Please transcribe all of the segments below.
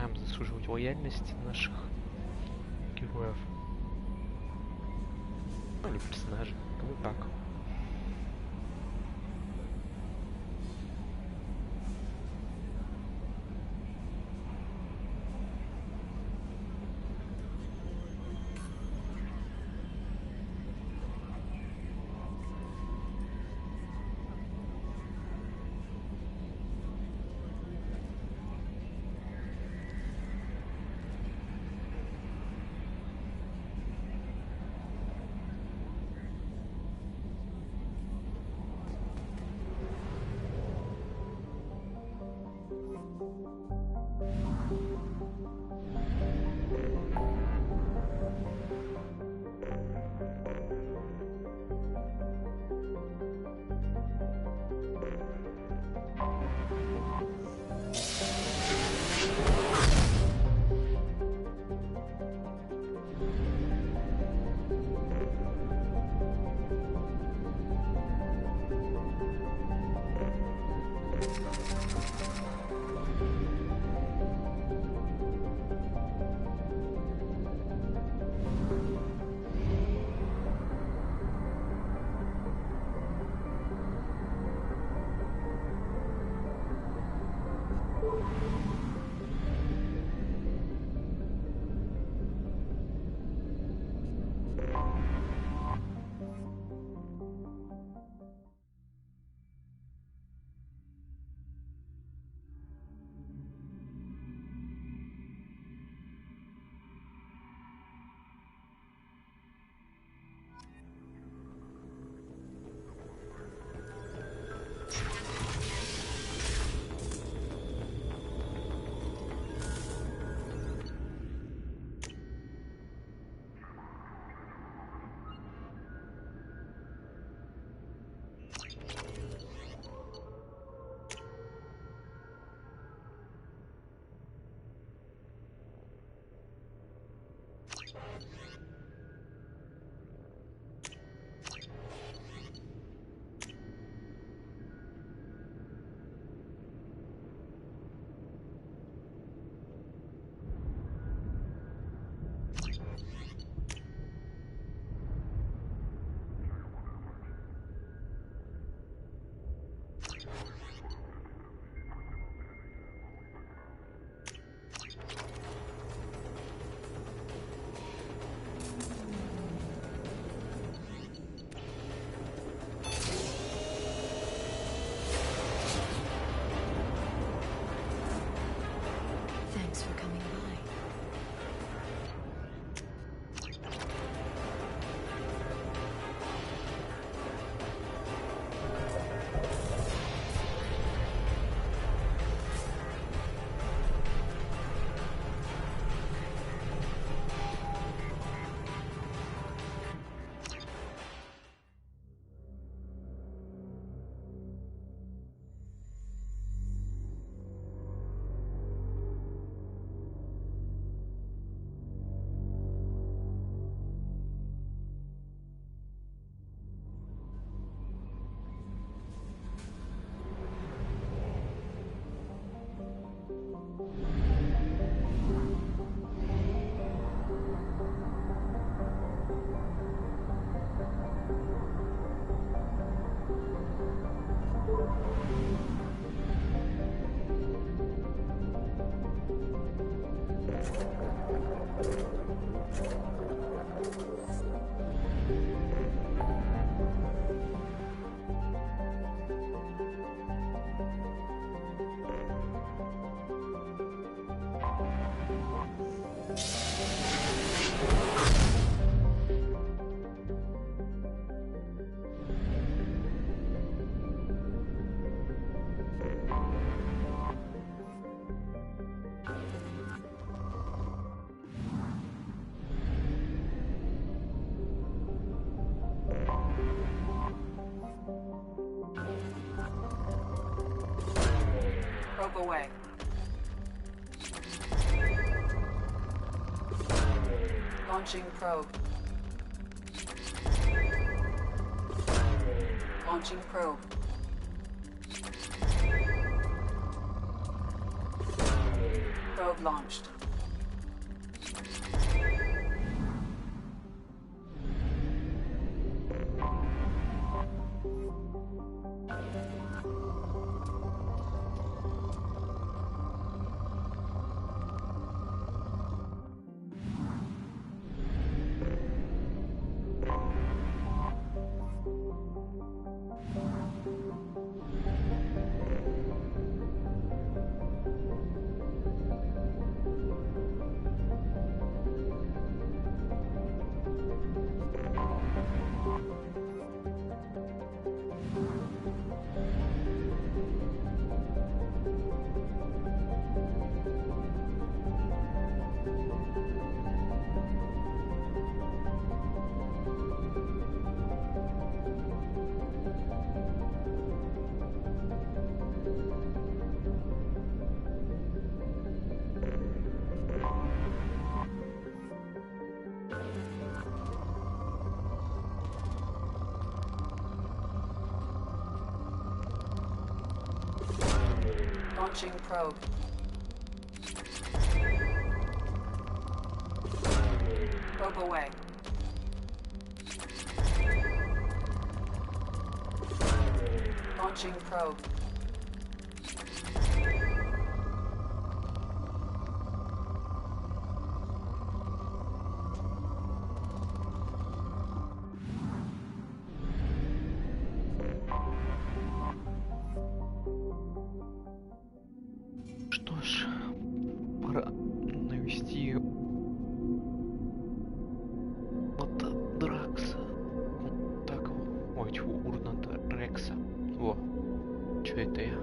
нам заслуживать лояльность наших героев. Ну, или персонажей, кому как. Away. Launching probe. Launching probe. Probe launched. Launching probe. Probe away. Launching probe. Что ж, пора навести вот Дракса. Так его. Ой, чего, Урната Рекса. Во. Чё это я?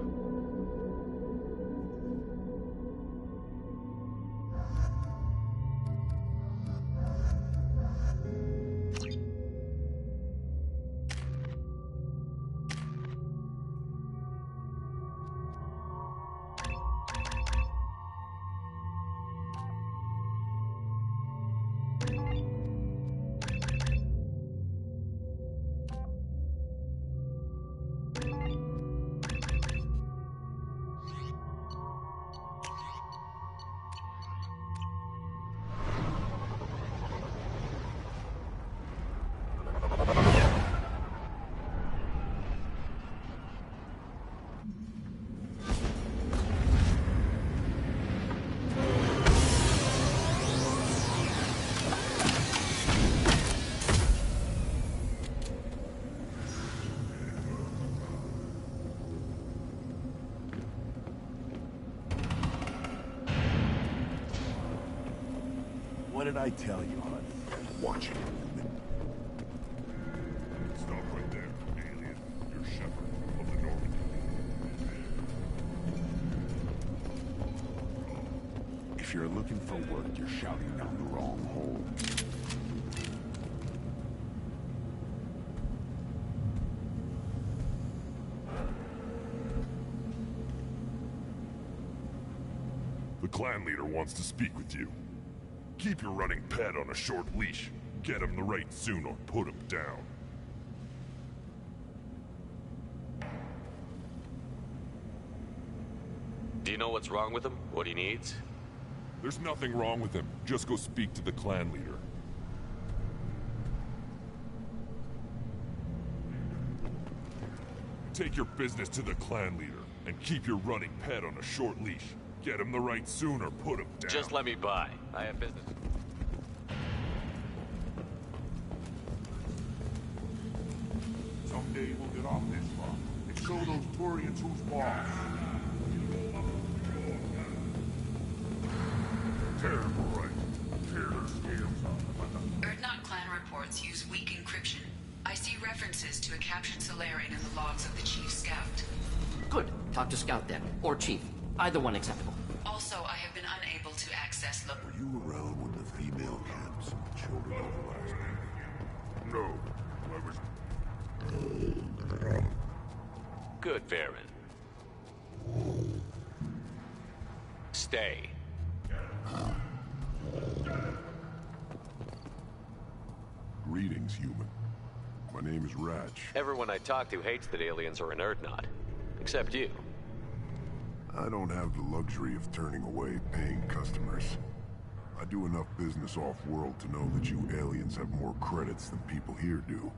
What did I tell you, hon? Watch it. Stop right there, alien. You're Shepherd of the North. If you're looking for work, you're shouting down the wrong hole. The clan leader wants to speak with you. Keep your running pet on a short leash. Get him the right soon or put him down. Do you know what's wrong with him? What he needs? There's nothing wrong with him. Just go speak to the clan leader. Take your business to the clan leader and keep your running pet on a short leash. Get him the right soon or put him down. Just let me by. I have business. Someday we'll get off this farm and show those Turians who's boss. Terrible, right? Tear their scales off. Erdnot clan reports use weak encryption. I see references to a captured Solarian in the logs of the Chief Scout. Good. Talk to Scout then. Or Chief. Either one acceptable. Also, I have been unable to access Were you around when the female camps and children overlasted? No, I was... Good, Varen. Stay. Greetings, human. My name is Ratch. Everyone I talk to hates that aliens are an Erdnot. Except you. I don't have the luxury of turning away paying customers. I do enough business off-world to know that you aliens have more credits than people here do.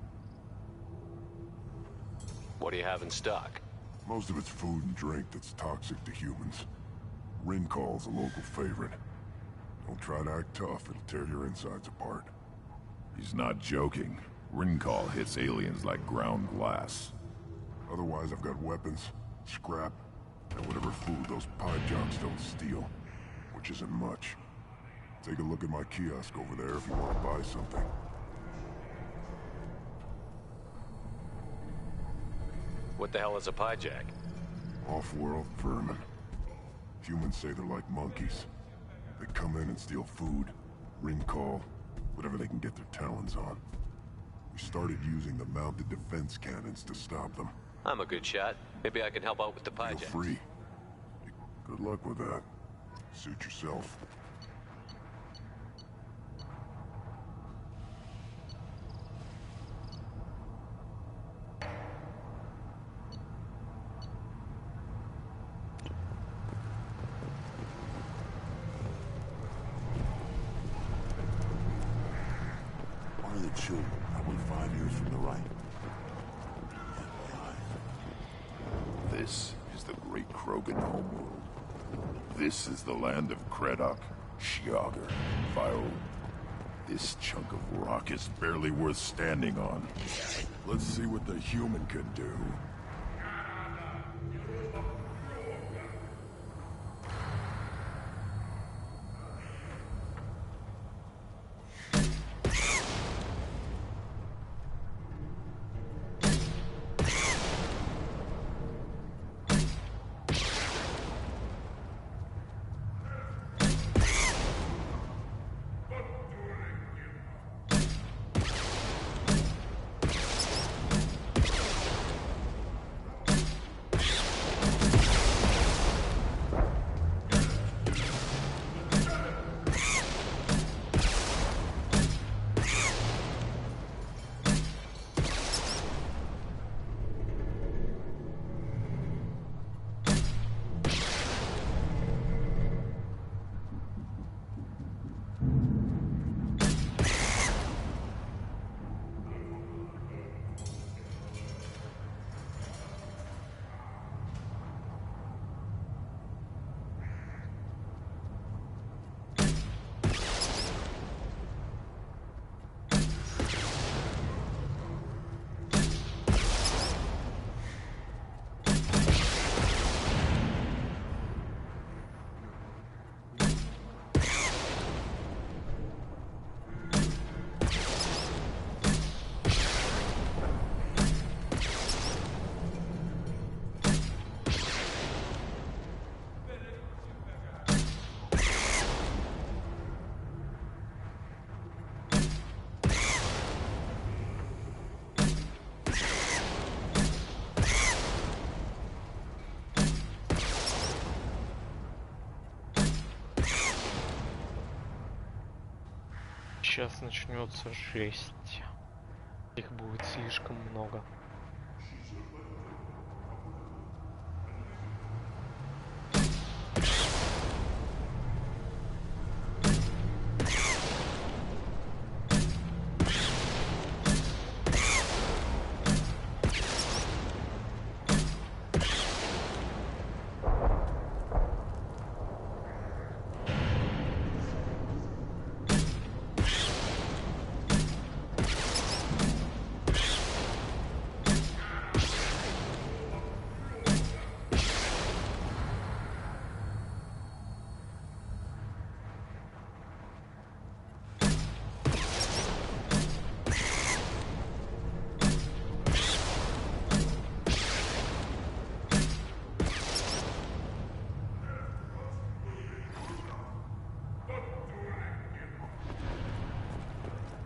What do you have in stock? Most of it's food and drink that's toxic to humans. Rincall's a local favorite. Don't try to act tough, it'll tear your insides apart. He's not joking. Rincall hits aliens like ground glass. Otherwise, I've got weapons, scrap, and whatever food those pie jocks don't steal. Which isn't much. Take a look at my kiosk over there if you want to buy something. What the hell is a pie jack? Off-world vermin. Humans say they're like monkeys. They come in and steal food, Rincall, whatever they can get their talons on. We started using the mounted defense cannons to stop them. I'm a good shot. Maybe I can help out with the pie Feel jacks. free. Good luck with that. Suit yourself. One of the children, probably 5 years from the right. This is the great Krogan homeworld. This is the land of Kredok, Shiagar, Vile. This chunk of rock is barely worth standing on. Let's see what the human can do. Сейчас начнется жесть. Их будет слишком много.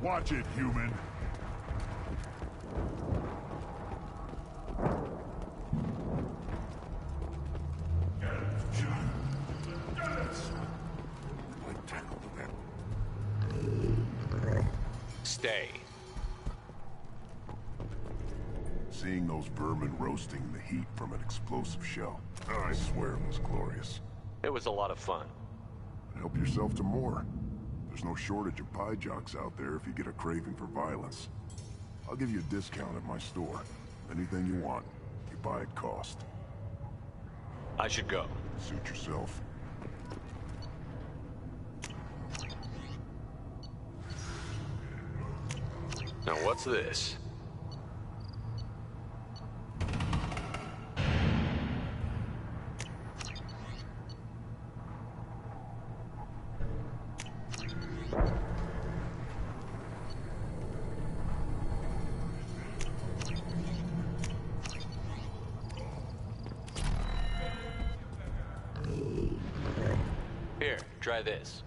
Watch it, human. Stay. Seeing those vermin roasting in the heat from an explosive shell. I swear it was glorious. It was a lot of fun. Help yourself to more. There's no shortage of pie jocks out there if you get a craving for violence. I'll give you a discount at my store. Anything you want, you buy at cost. I should go. Suit yourself. Now what's this? Here, try this.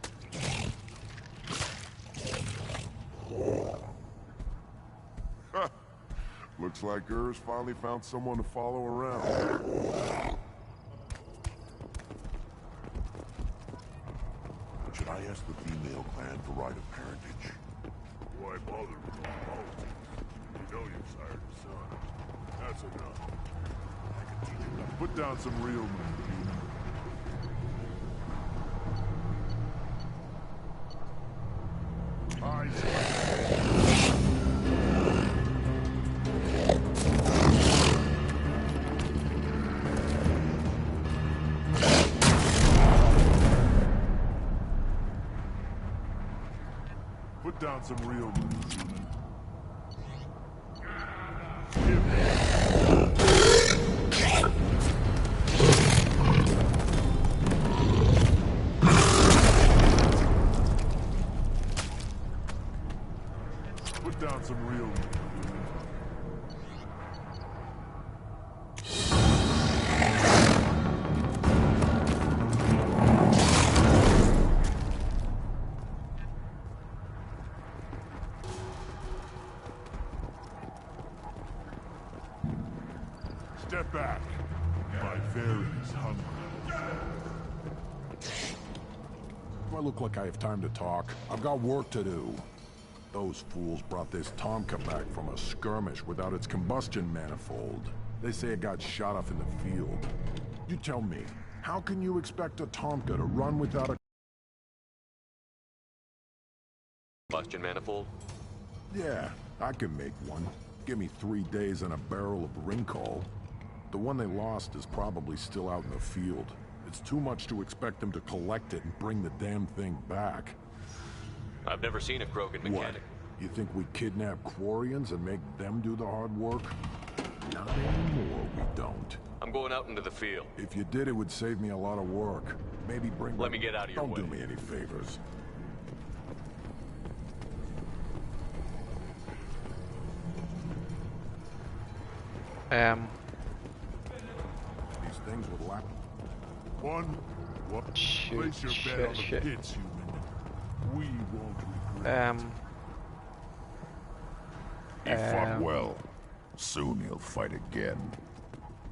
Looks like Urs finally found someone to follow around. Should I ask the female clan for right of parentage? Why bother with all politics? You know you've sired a son. That's enough. I can teach you Now put down some real men. Put down some real men. Put down some real men. Step back. My fare is hungry. Do I look like I have time to talk? I've got work to do. Those fools brought this Tomka back from a skirmish without its combustion manifold. They say it got shot off in the field. You tell me, how can you expect a Tomka to run without a... Combustion manifold? Yeah, I can make one. Give me 3 days and a barrel of Rincol. The one they lost is probably still out in the field. It's too much to expect them to collect it and bring the damn thing back. I've never seen a Krogan mechanic. What? You think we kidnap Quarians and make them do the hard work? Not anymore, we don't. I'm going out into the field. If you did, it would save me a lot of work. Maybe bring... Let me get out of your way. Don't do me any favors. These things would lap... What? Shoot, Place your bet on the pits, human. We won't regret. He fought well. Soon he'll fight again.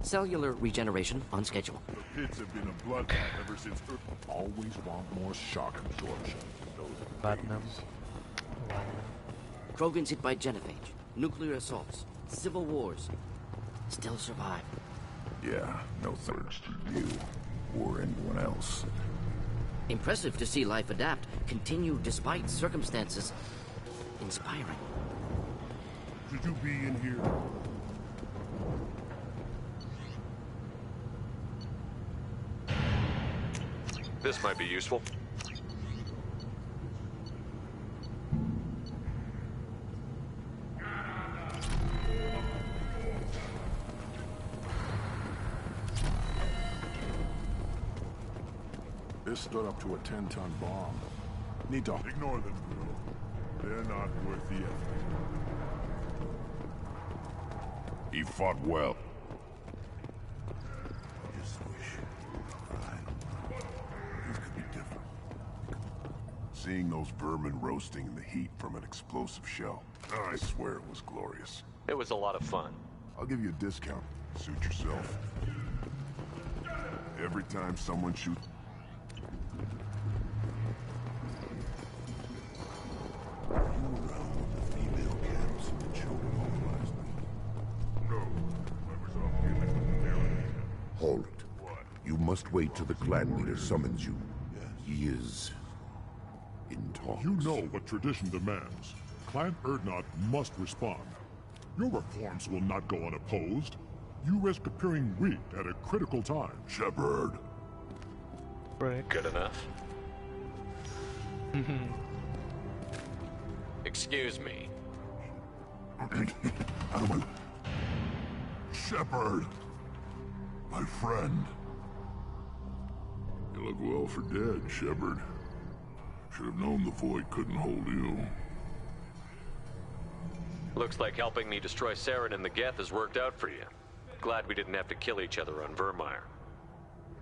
Cellular regeneration on schedule. The pits have been a bloodbath ever since Earth. Always want more shock absorption. Those Ладно. Krogans hit by genophage, nuclear assaults, civil wars. Still survive. Yeah, no thanks to you or anyone else. Impressive to see life adapt, continue despite circumstances. Inspiring. Should you be in here? This might be useful. This stood up to a 10-ton bomb. Need to... Ignore them, bro. They're not worth the effort. He fought well. Just wish. Things could be different. Seeing those vermin roasting in the heat from an explosive shell. I swear it was glorious. It was a lot of fun. I'll give you a discount. Suit yourself. Every time someone shoots... You were around when the female camps and the children mobilized them. No. Halt. You must wait till the clan leader summons you. He is in talks. You know what tradition demands. Clan Erdnot must respond. Your reforms will not go unopposed. You risk appearing weak at a critical time. Shepard. Break. Good enough. Excuse me. Out of my... Shepard. My friend. You look well for dead, Shepard. Should have known the void couldn't hold you. Looks like helping me destroy Saren and the Geth has worked out for you. Glad we didn't have to kill each other on Vermeer.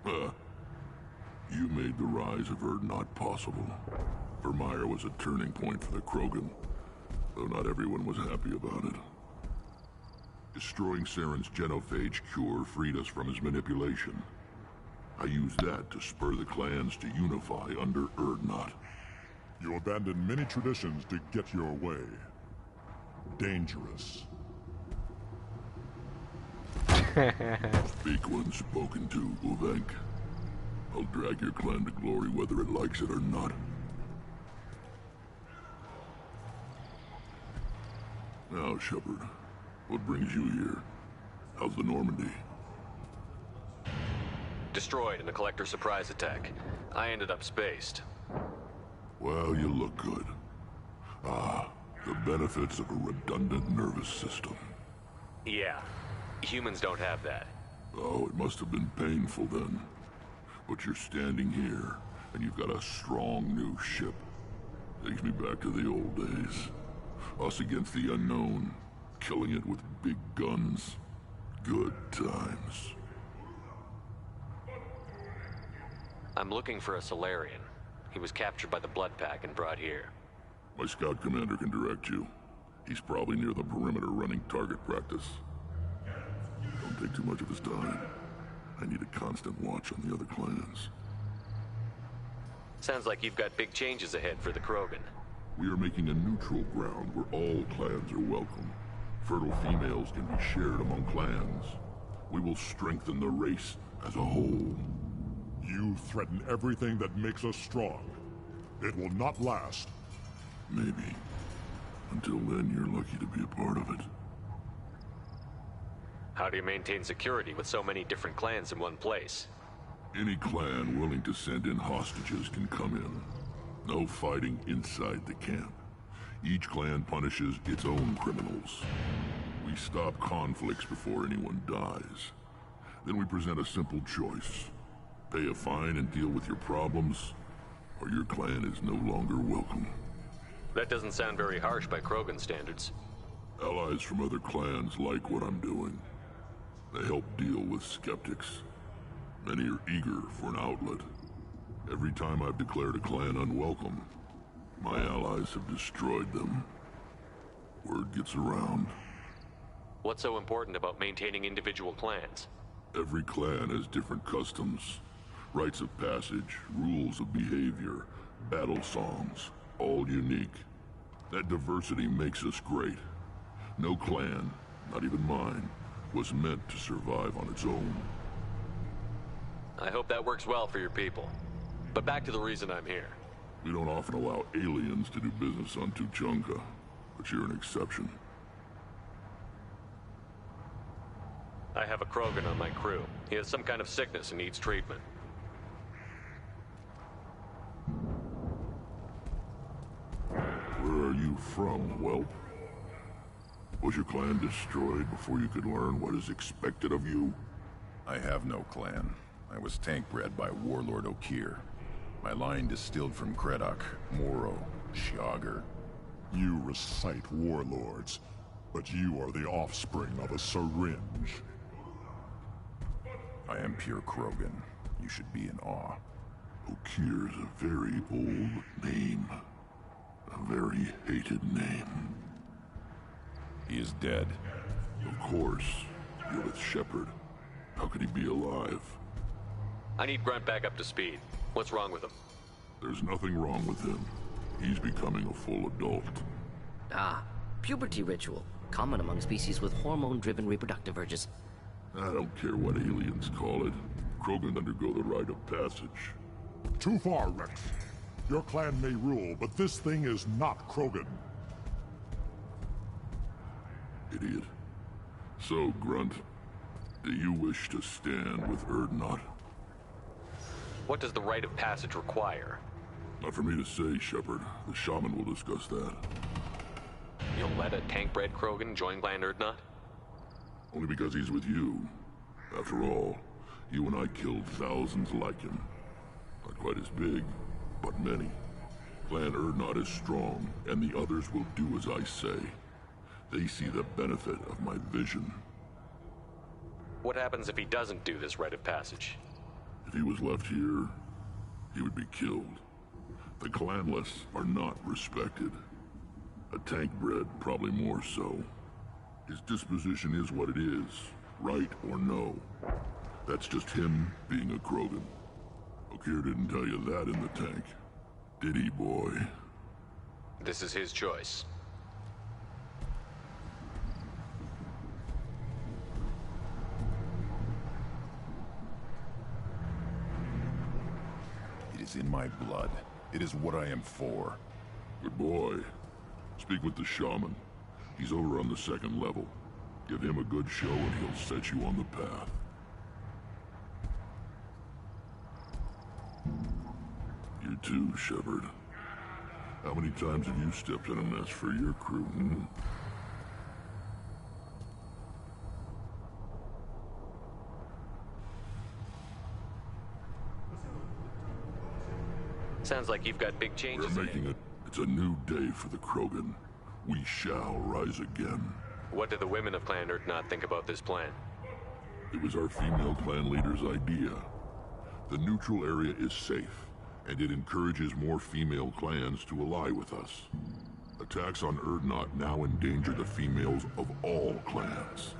You made the rise of Erdnot possible. Vermeer was a turning point for the Krogan, though not everyone was happy about it. Destroying Saren's genophage cure freed us from his manipulation. I used that to spur the clans to unify under Erdnot. You abandoned many traditions to get your way. Dangerous. Speak when spoken to, Uvenk. I'll drag your clan to glory whether it likes it or not. Now, Shepard, what brings you here? How's the Normandy? Destroyed in a collector surprise attack. I ended up spaced. Well, you look good. Ah, the benefits of a redundant nervous system. Yeah. Humans don't have that. Oh, it must have been painful then. But you're standing here, and you've got a strong new ship. Takes me back to the old days. Us against the unknown, killing it with big guns. Good times. I'm looking for a Solarian. He was captured by the Blood Pack and brought here. My scout commander can direct you. He's probably near the perimeter running target practice. Don't take too much of his time. I need a constant watch on the other clans. Sounds like you've got big changes ahead for the Krogan. We are making a neutral ground where all clans are welcome. Fertile females can be shared among clans. We will strengthen the race as a whole. You threaten everything that makes us strong. It will not last. Maybe. Until then, you're lucky to be a part of it. How do you maintain security with so many different clans in one place? Any clan willing to send in hostages can come in. No fighting inside the camp. Each clan punishes its own criminals. We stop conflicts before anyone dies. Then we present a simple choice. Pay a fine and deal with your problems, or your clan is no longer welcome. That doesn't sound very harsh by Krogan standards. Allies from other clans like what I'm doing. They help deal with skeptics. Many are eager for an outlet. Every time I've declared a clan unwelcome, my allies have destroyed them. Word gets around. What's so important about maintaining individual clans? Every clan has different customs, rites of passage, rules of behavior, battle songs, all unique. That diversity makes us great. No clan, not even mine, was meant to survive on its own. I hope that works well for your people. But back to the reason I'm here. We don't often allow aliens to do business on Tuchanka, but you're an exception. I have a Krogan on my crew. He has some kind of sickness and needs treatment. Where are you from, whelp? Was your clan destroyed before you could learn what is expected of you? I have no clan. I was tank bred by Warlord Okir. My line distilled from Kredok, Moro, Shiagar. You recite warlords, but you are the offspring of a syringe. I am pure Krogan. You should be in awe. Okir is a very old name. A very hated name. He is dead. Of course. You're with Shepard. How could he be alive? I need Grunt back up to speed. What's wrong with him? There's nothing wrong with him. He's becoming a full adult. Ah, puberty ritual. Common among species with hormone-driven reproductive urges. I don't care what aliens call it. Krogan undergo the rite of passage. Too far, Rex. Your clan may rule, but this thing is not Krogan. Idiot. So, Grunt, do you wish to stand with Urdnot? What does the rite of passage require? Not for me to say, Shepard. The shaman will discuss that. You'll let a tank-bred Krogan join Clan Urdnot? Only because he's with you. After all, you and I killed thousands like him. Not quite as big, but many. Clan Urdnot is strong, and the others will do as I say. They see the benefit of my vision. What happens if he doesn't do this rite of passage? If he was left here, he would be killed. The clanless are not respected. A tank-bred, probably more so. His disposition is what it is, right or no. That's just him being a Krogan. Okir didn't tell you that in the tank. Did he, boy? This is his choice. It is in my blood. It is what I am for. Good boy. Speak with the shaman. He's over on the second level. Give him a good show and he'll set you on the path. You too, Shepard. How many times have you stepped in a mess for your crew, hmm? Sounds like you've got big changes. We're making it. It's a new day for the Krogan. We shall rise again. What do the women of Clan Urdnot think about this plan? It was our female clan leader's idea. The neutral area is safe, and it encourages more female clans to ally with us. Attacks on Urdnot now endanger the females of all clans.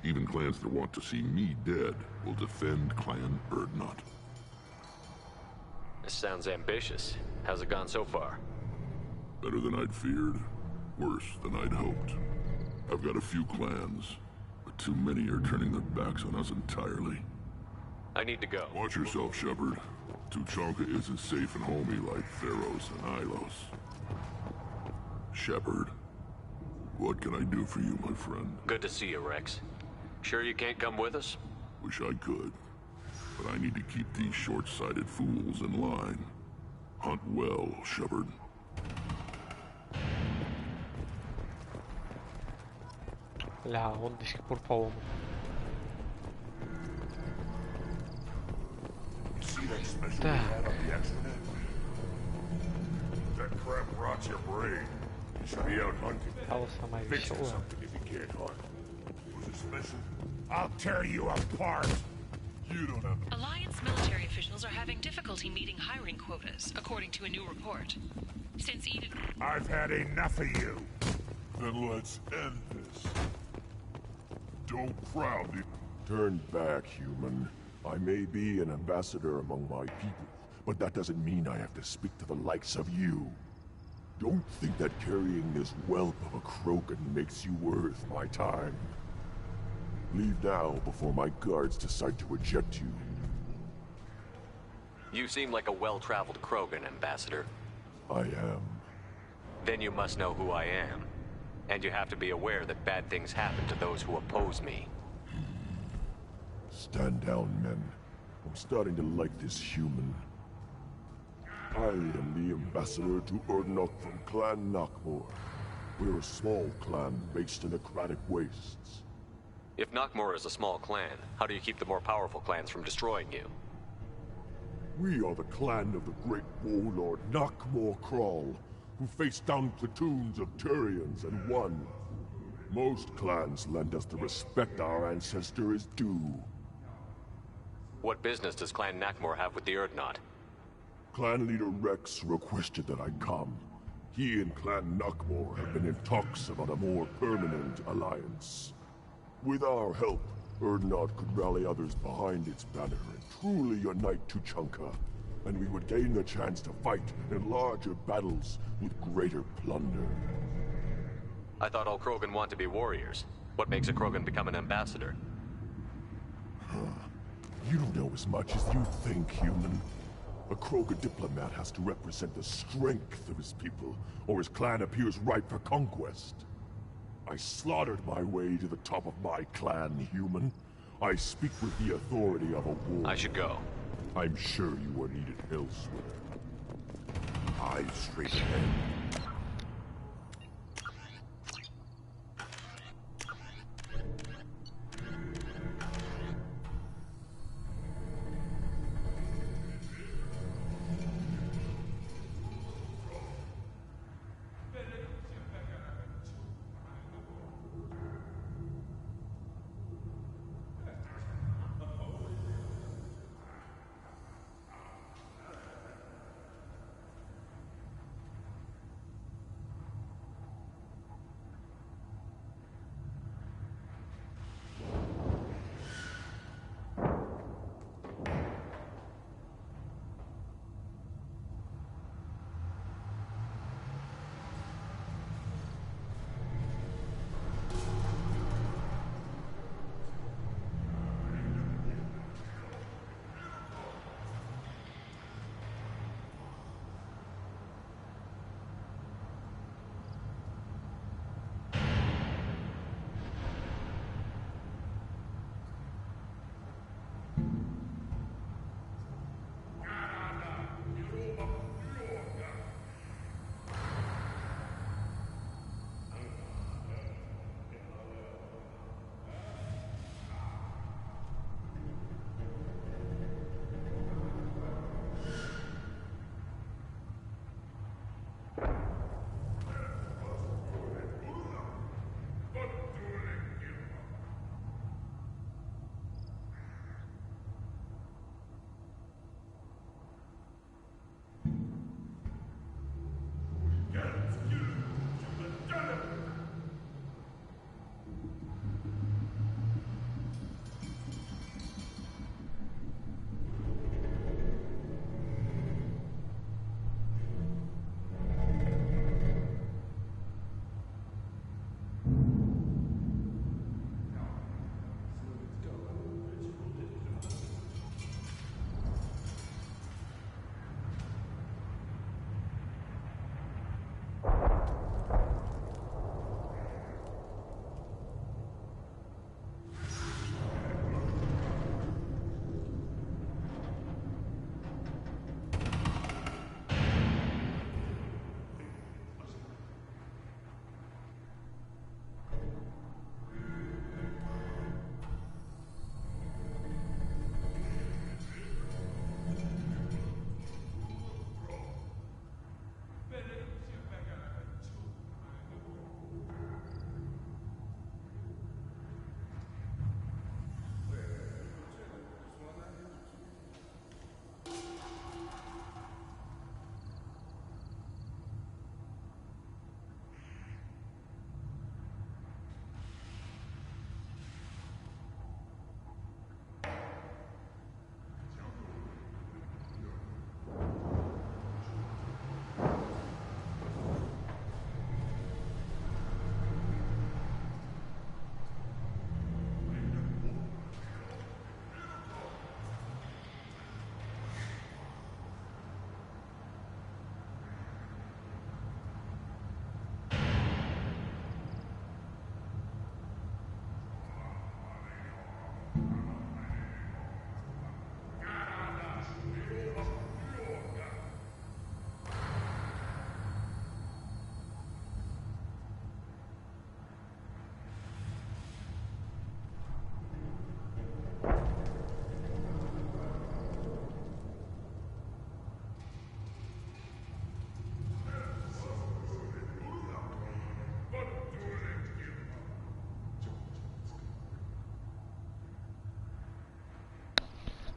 Even clans that want to see me dead will defend Clan Urdnot. This sounds ambitious. How's it gone so far? Better than I'd feared. Worse than I'd hoped. I've got a few clans, but too many are turning their backs on us entirely. I need to go. Watch yourself, Shepard. Tuchanka isn't safe and homey like Theros and Ilos. Shepard, what can I do for you, my friend? Good to see you, Rex. Sure you can't come with us? Wish I could, but I need to keep these short-sighted fools in line. Hunt well, Shepard. Ля, он до сих пор поломан. Так. That crap rots your brain. You should be out hunting. Стало самое веселое. Something if you can't hunt. Was it special? I'll tear you apart! You don't have to. Alliance military officials are having difficulty meeting hiring quotas, according to a new report. Since Eden... I've had enough of you! Then let's end this. Don't proudly. Turn back, human. I may be an ambassador among my people, but that doesn't mean I have to speak to the likes of you. Don't think that carrying this whelp of a Krogan makes you worth my time. Leave now before my guards decide to eject you. You seem like a well-traveled Krogan, Ambassador. I am. Then you must know who I am. And you have to be aware that bad things happen to those who oppose me. Stand down, men. I'm starting to like this human. I am the ambassador to Urdnot from Clan Nakmor. We're a small clan based in aquatic wastes. If Nakmor is a small clan, how do you keep the more powerful clans from destroying you? We are the clan of the great warlord Nakmor Krawl, who faced down platoons of Turians and won. Most clans lend us the respect our ancestor is due. What business does Clan Nakmor have with the Urdnot? Clan leader Rex requested that I come. He and Clan Nakmor have been in talks about a more permanent alliance. With our help, Urdnot could rally others behind its banner and truly unite Tuchanka, and we would gain the chance to fight in larger battles with greater plunder. I thought all Krogan want to be warriors. What makes a Krogan become an ambassador? You don't know as much as you think, human. A Kroger diplomat has to represent the strength of his people, or his clan appears ripe for conquest. I slaughtered my way to the top of my clan, human. I speak with the authority of a war. I should go. I'm sure you are needed elsewhere. Eyes straight ahead.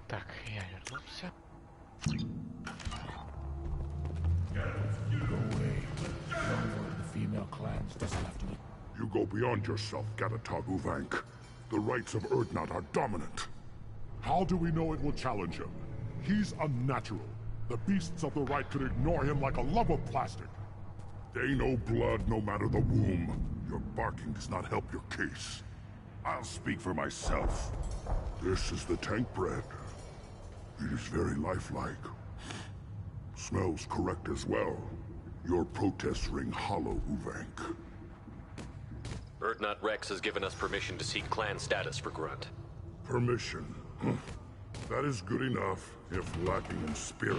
Так, я вернулся. You go beyond yourself, Gatatag. The rights of Urdnot are dominant. How do we know it will challenge him? He's unnatural. The beasts of the right could ignore him like a lump of plastic. They know blood no matter the womb. Your barking does not help your case. I'll speak for myself. This is the tank bread. It is very lifelike. Smells correct as well. Your protests ring hollow, Uvank. Urdnot Rex has given us permission to seek clan status for Grunt. Permission. That is good enough, if lacking in spirit.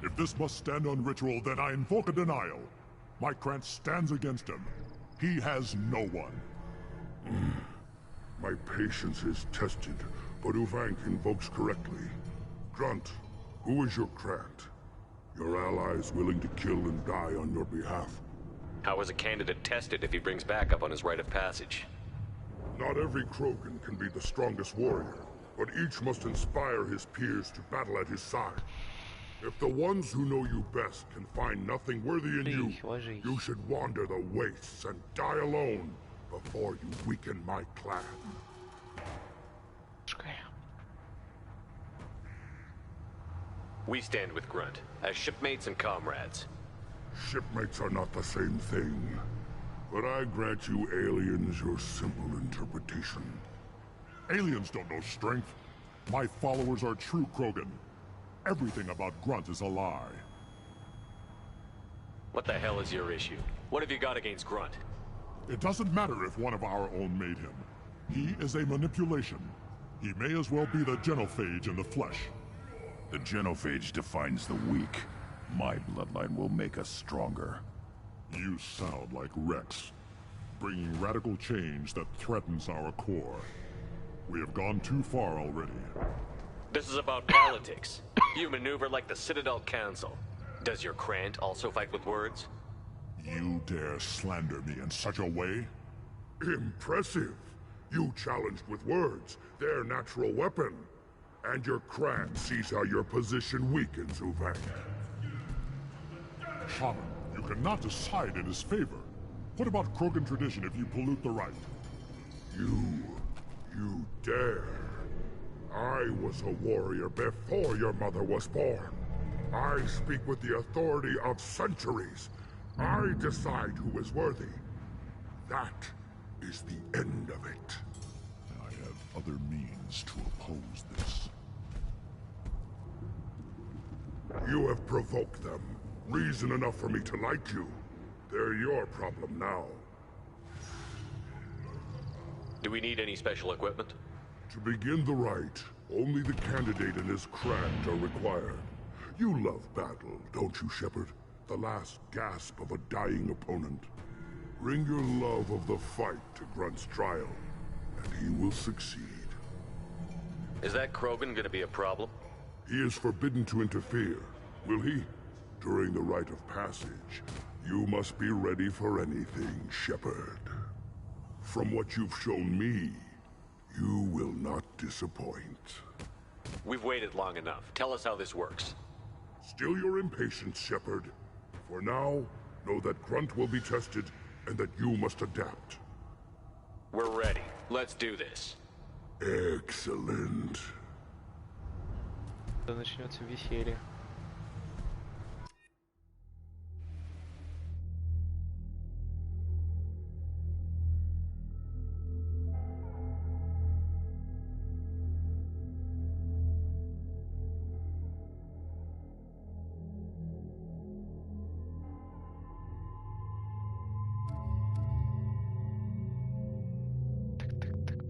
If this must stand on ritual, then I invoke a denial. My Krant stands against him. He has no one. My patience is tested, but Uvank invokes correctly. Grunt, who is your Krant? Your allies willing to kill and die on your behalf? How is a candidate tested if he brings backup on his rite of passage? Not every Krogan can be the strongest warrior, but each must inspire his peers to battle at his side. If the ones who know you best can find nothing worthy in you, you should wander the wastes and die alone before you weaken my clan. We stand with Grunt, as shipmates and comrades. Shipmates are not the same thing, but I grant you aliens your simple interpretation. Aliens don't know strength. My followers are true Krogan. Everything about Grunt is a lie. What the hell is your issue? What have you got against Grunt? It doesn't matter if one of our own made him. He is a manipulation. He may as well be the genophage in the flesh. The genophage defines the weak. My bloodline will make us stronger. You sound like Rex, bringing radical change that threatens our core. We have gone too far already. This is about politics. You maneuver like the Citadel Council. Does your Krant also fight with words? You dare slander me in such a way? Impressive! You challenged with words, their natural weapon. And your Krant sees how your position weakens, Uvank. Shaman, you cannot decide in his favor. What about Krogan tradition if you pollute the rite? You dare. I was a warrior before your mother was born. I speak with the authority of centuries. I decide who is worthy. That is the end of it. I have other means to oppose this. You have provoked them. Reason enough for me to like you. They're your problem now. Do we need any special equipment? To begin the rite, only the candidate and his Krant are required. You love battle, don't you, Shepard? The last gasp of a dying opponent. Bring your love of the fight to Grunt's trial, and he will succeed. Is that Krogan gonna be a problem? He is forbidden to interfere, will he? During the rite of passage, you must be ready for anything, Shepard. From what you've shown me, you will not disappoint. We've waited long enough. Tell us how this works. Still your impatience, Shepard. For now, know that Grunt will be tested, and that you must adapt. We're ready. Let's do this. Excellent. Да начнется веселье.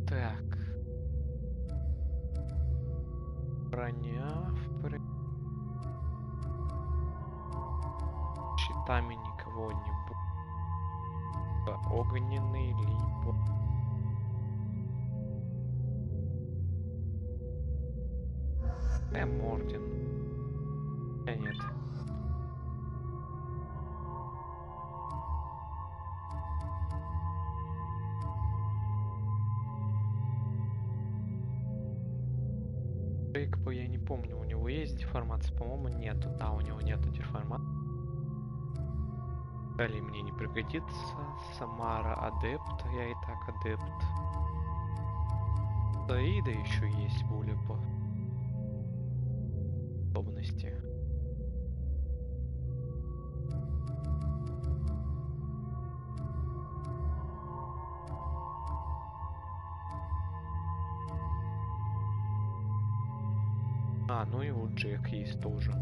Так. Броня щитами никого не будет. Огненный либо... Мордин. Нет. Джейкоба я не помню, у него есть деформация? По-моему, нету. Да, у него нету деформации. Далее мне не пригодится. Самара адепт, я и так адепт. Да и да еще есть более подобности. А, ну и вот Джек есть тоже.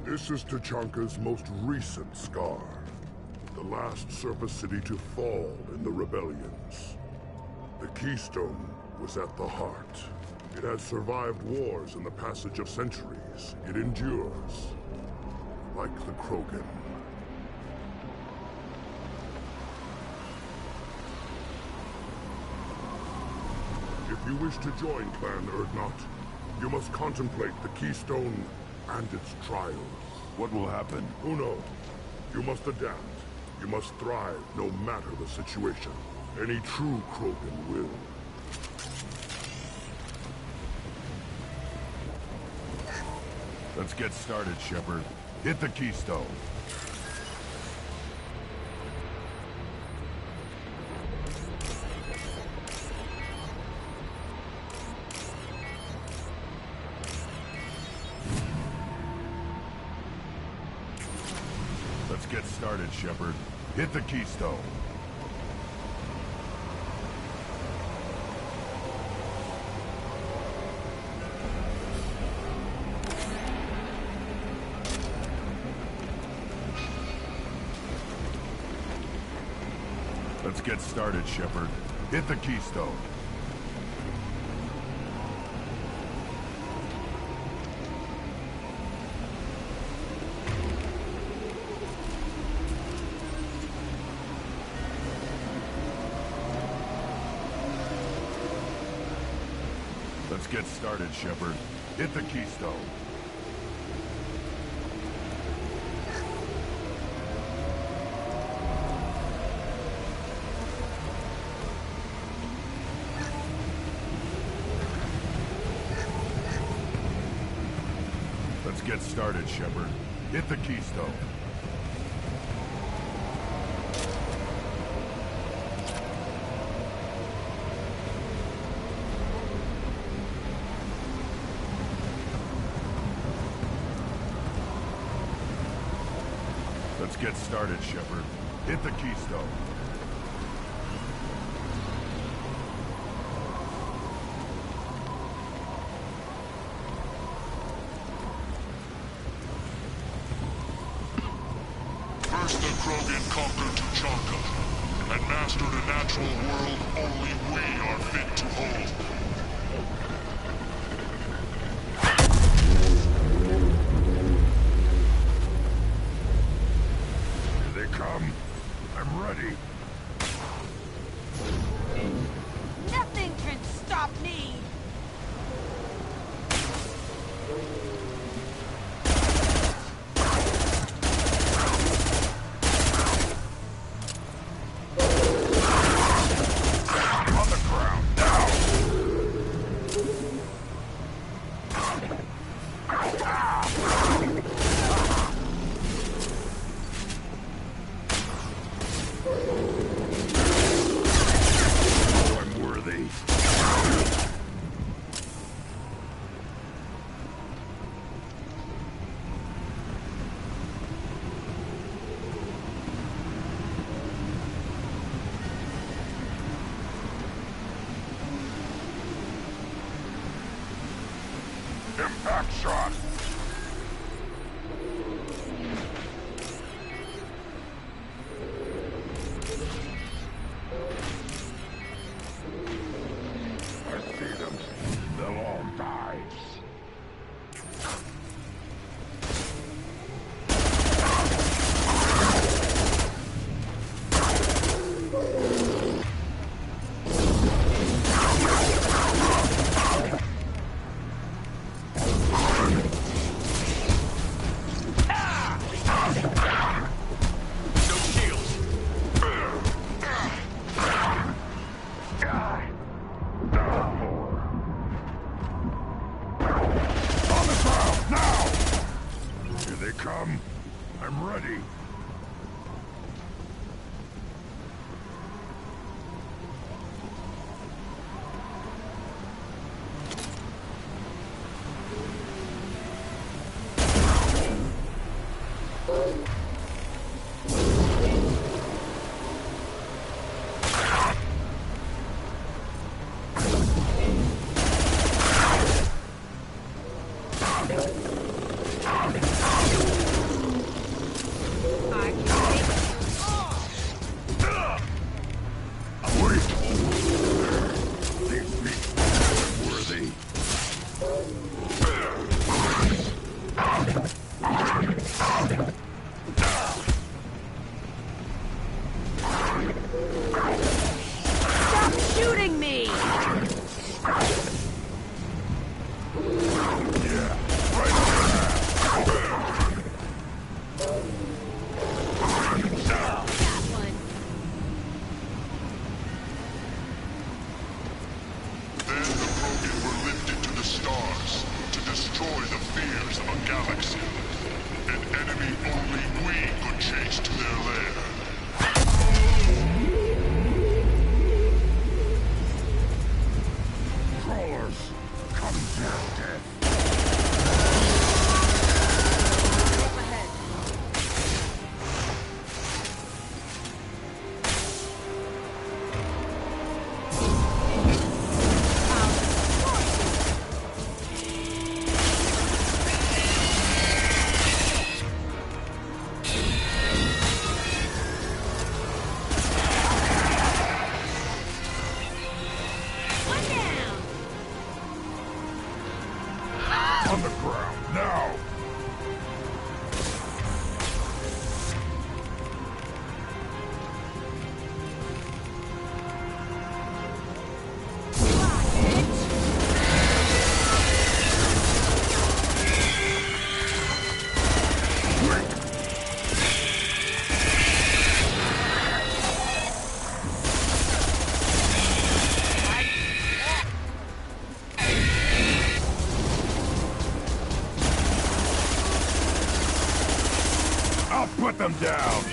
This is Tachanka's most recent scar. The last surface city to fall in the rebellions. The Keystone was at the heart. It has survived wars and the passage of centuries. It endures. Like the Krogan. If you wish to join Clan Urdnot, you must contemplate the Keystone and its trials. What will happen? Who knows? You must adapt. You must thrive no matter the situation. Any true Krogan will. Let's get started, Shepard. Hit the Keystone. Let's get started, Shepard. Hit the Keystone. Let's get started, Shepard. Hit the Keystone. Let's get started, Shepard. Hit the Keystone. Let's get started, Shepard. Hit the Keystone. Let's get started, Shepard. Hit the Keystone. First the Krogan conquered Tachanka, and mastered a natural world only we are fit to hold. Here they come. I'm ready. Nothing can stop me! On the ground now. Impact shot! I see them. They'll all die. I'm ready. Put them down!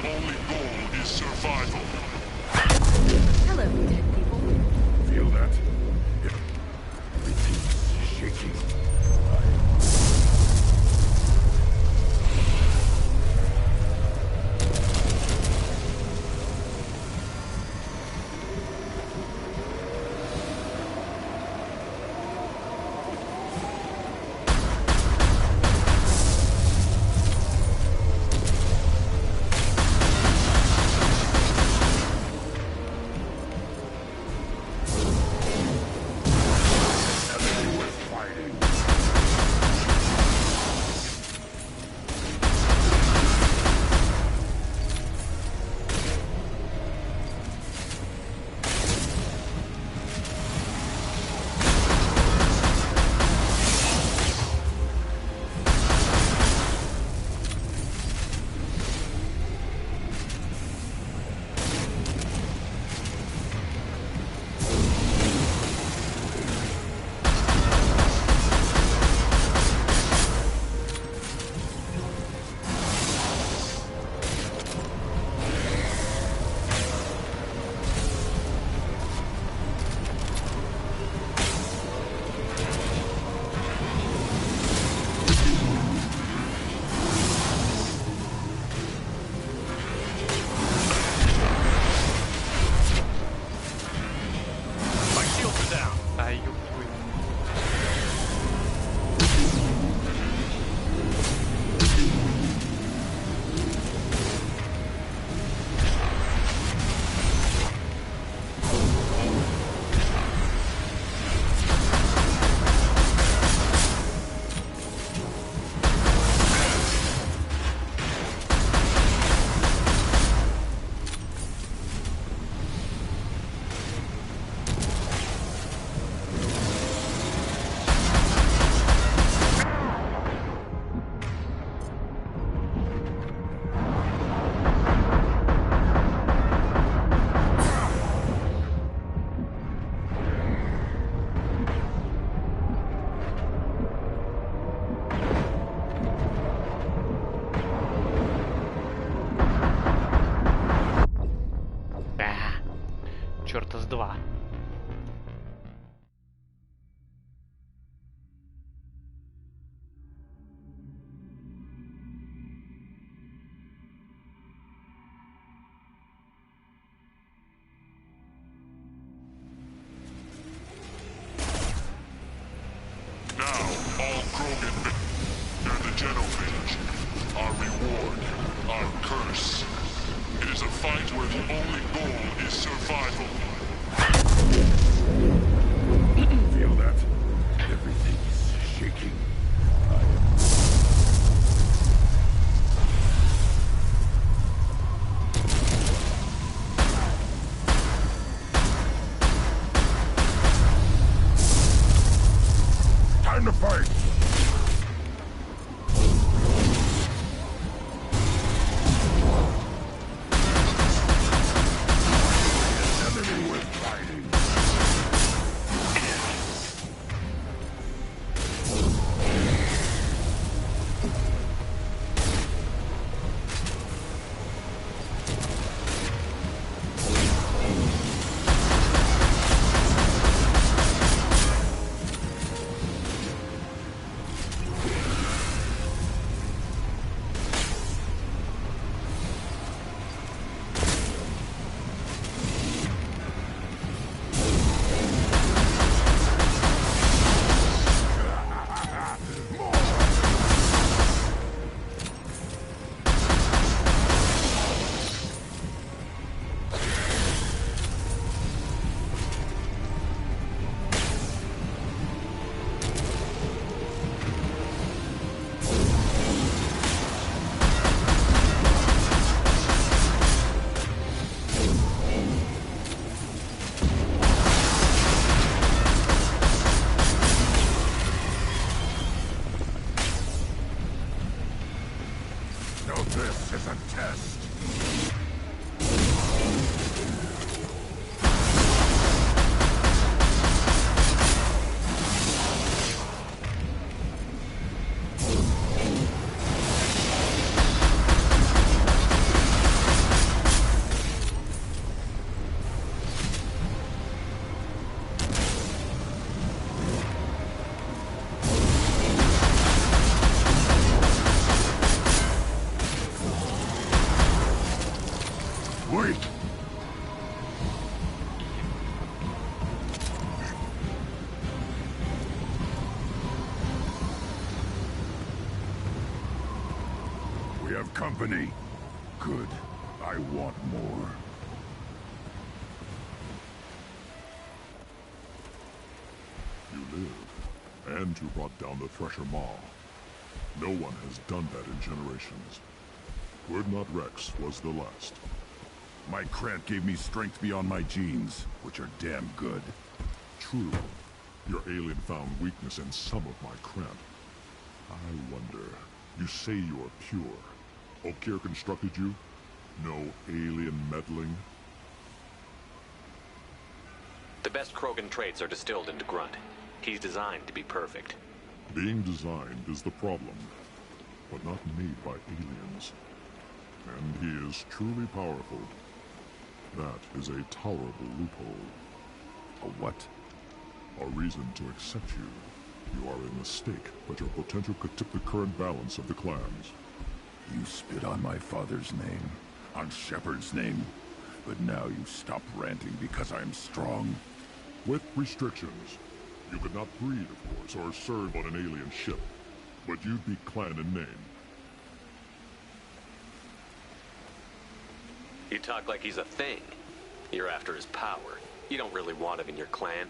only goal is survival. Hello, dead people. Feel that? Everything's shaking. Черта с два. have company. Good. I want more. You live, and you brought down the Thresher Maw. No one has done that in generations. Would not Rex was the last. My Krant gave me strength beyond my genes, which are damn good. True. Your alien found weakness in some of my Krant. I wonder, you say you are pure. Okeer constructed you? No alien meddling? The best Krogan traits are distilled into Grunt. He's designed to be perfect. Being designed is the problem, but not made by aliens. And he is truly powerful. That is a tolerable loophole. A what? A reason to accept you. You are a mistake, but your potential could tip the current balance of the clans. You spit on my father's name, on Shepard's name, but now you stop ranting because I'm strong. With restrictions. You could not breed, of course, or serve on an alien ship, but you'd be clan in name. You talk like he's a thing. You're after his power. You don't really want him in your clan.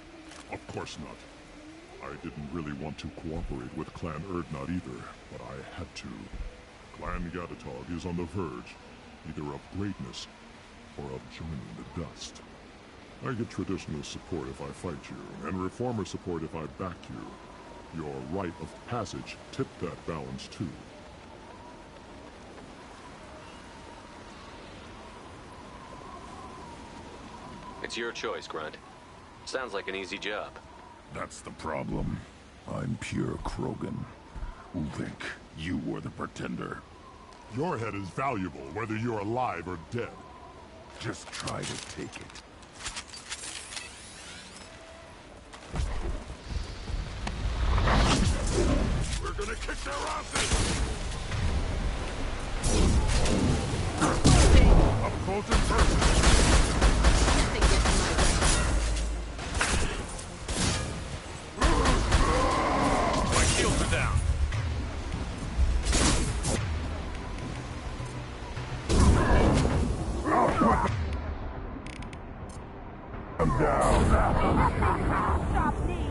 Of course not. I didn't really want to cooperate with Clan Urdnot either, but I had to. Clan Gatatog is on the verge, either of greatness or of joining the dust. I get traditional support if I fight you, and reformer support if I back you. Your rite of passage tipped that balance too. It's your choice, Grunt. Sounds like an easy job. That's the problem. I'm pure Krogan. Uvik, you were the pretender. Your head is valuable, whether you're alive or dead. Just try to take it. We're gonna kick their asses! Up close and personal. My shields are down. I'm down. Stop me!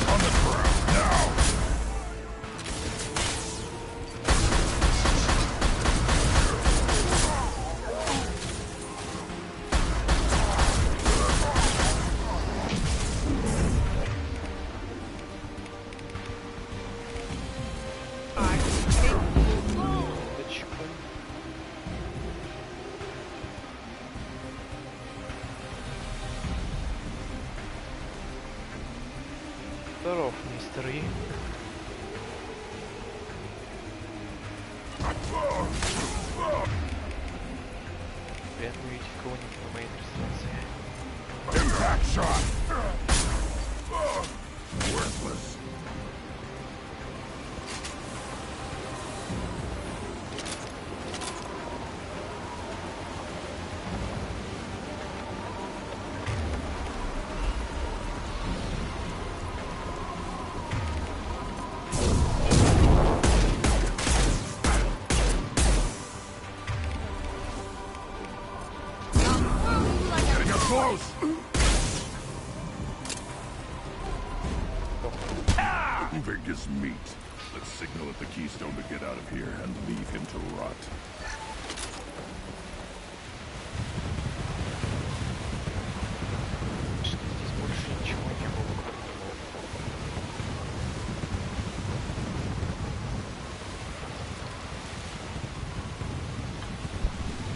On the ground, now! Здоров, мистер И. Приятно видеть кого-нибудь на моей трансляции. Impact shot! Worthless. Getting up close! Uvik is meat. Let's signal at the Keystone to get out of here and leave him to rot. Здесь больше ничего не было, кроме него.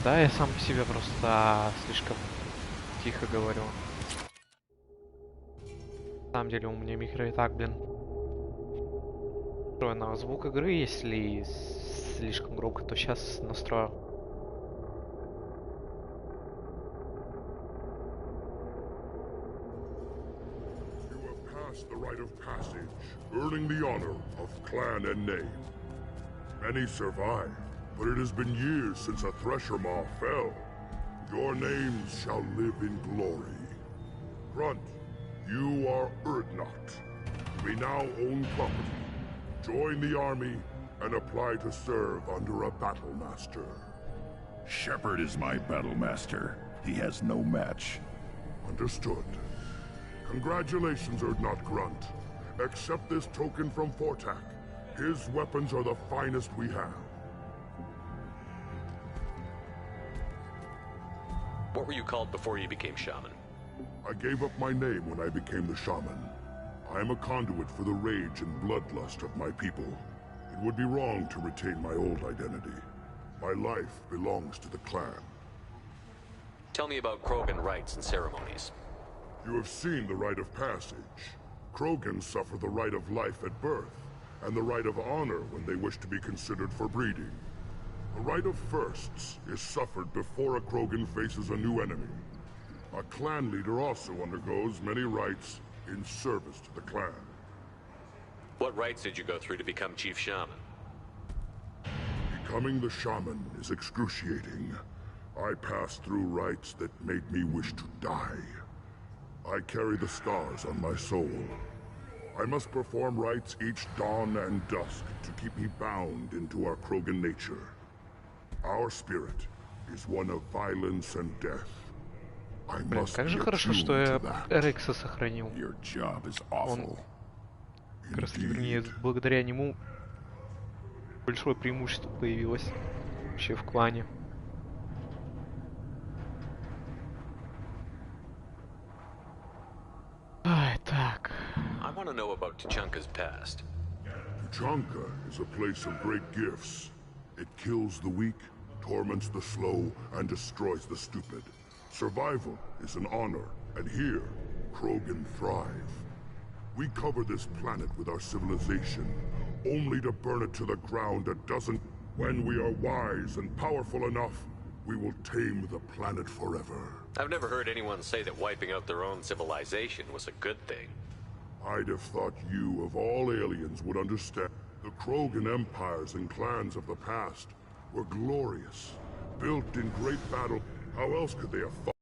Да, я сам по себе просто слишком тихо говорю. На самом деле у меня микро и так, блин, на звук игры, если слишком громко, то сейчас настрою. You have passed the rite of passage, earning the honor of clan and name. Many survive, but it has been years since a Thresher Maw fell. Your names shall live in glory. Grunt, you are Urdnot. We now own property. Join the army and apply to serve under a battle master. Shepard is my battle master. He has no match. Understood. Congratulations, Urdnot Grunt. Accept this token from Fortak. His weapons are the finest we have. What were you called before you became shaman? I gave up my name when I became the shaman. I am a conduit for the rage and bloodlust of my people. It would be wrong to retain my old identity. My life belongs to the clan. Tell me about Krogan rites and ceremonies. You have seen the rite of passage. Krogans suffer the rite of life at birth, and the rite of honor when they wish to be considered for breeding. The rite of firsts is suffered before a Krogan faces a new enemy. A clan leader also undergoes many rites in service to the clan. What rites did you go through to become Chief Shaman? Becoming the shaman is excruciating. I passed through rites that made me wish to die. I carry the scars on my soul. I must perform rites each dawn and dusk to keep me bound into our Krogan nature. Our spirit is one of violence and death. I Блин, must как же be хорошо, attuned что to я that. Рекса сохранил. Your job is Он, awful. как раз таки, вернее, благодаря нему большое преимущество появилось вообще в клане. Ай, так. I want to know about Tuchanka's past. Tuchanka is a place of great gifts. It kills the weak, torments the slow, and destroys the stupid. Survival is an honor, and here, Krogan thrive. We cover this planet with our civilization, only to burn it to the ground a dozen. When we are wise and powerful enough, we will tame the planet forever. I've never heard anyone say that wiping out their own civilization was a good thing. I'd have thought you, of all aliens, would understand. The Krogan empires and clans of the past were glorious, built in great battle. How else could they have fought?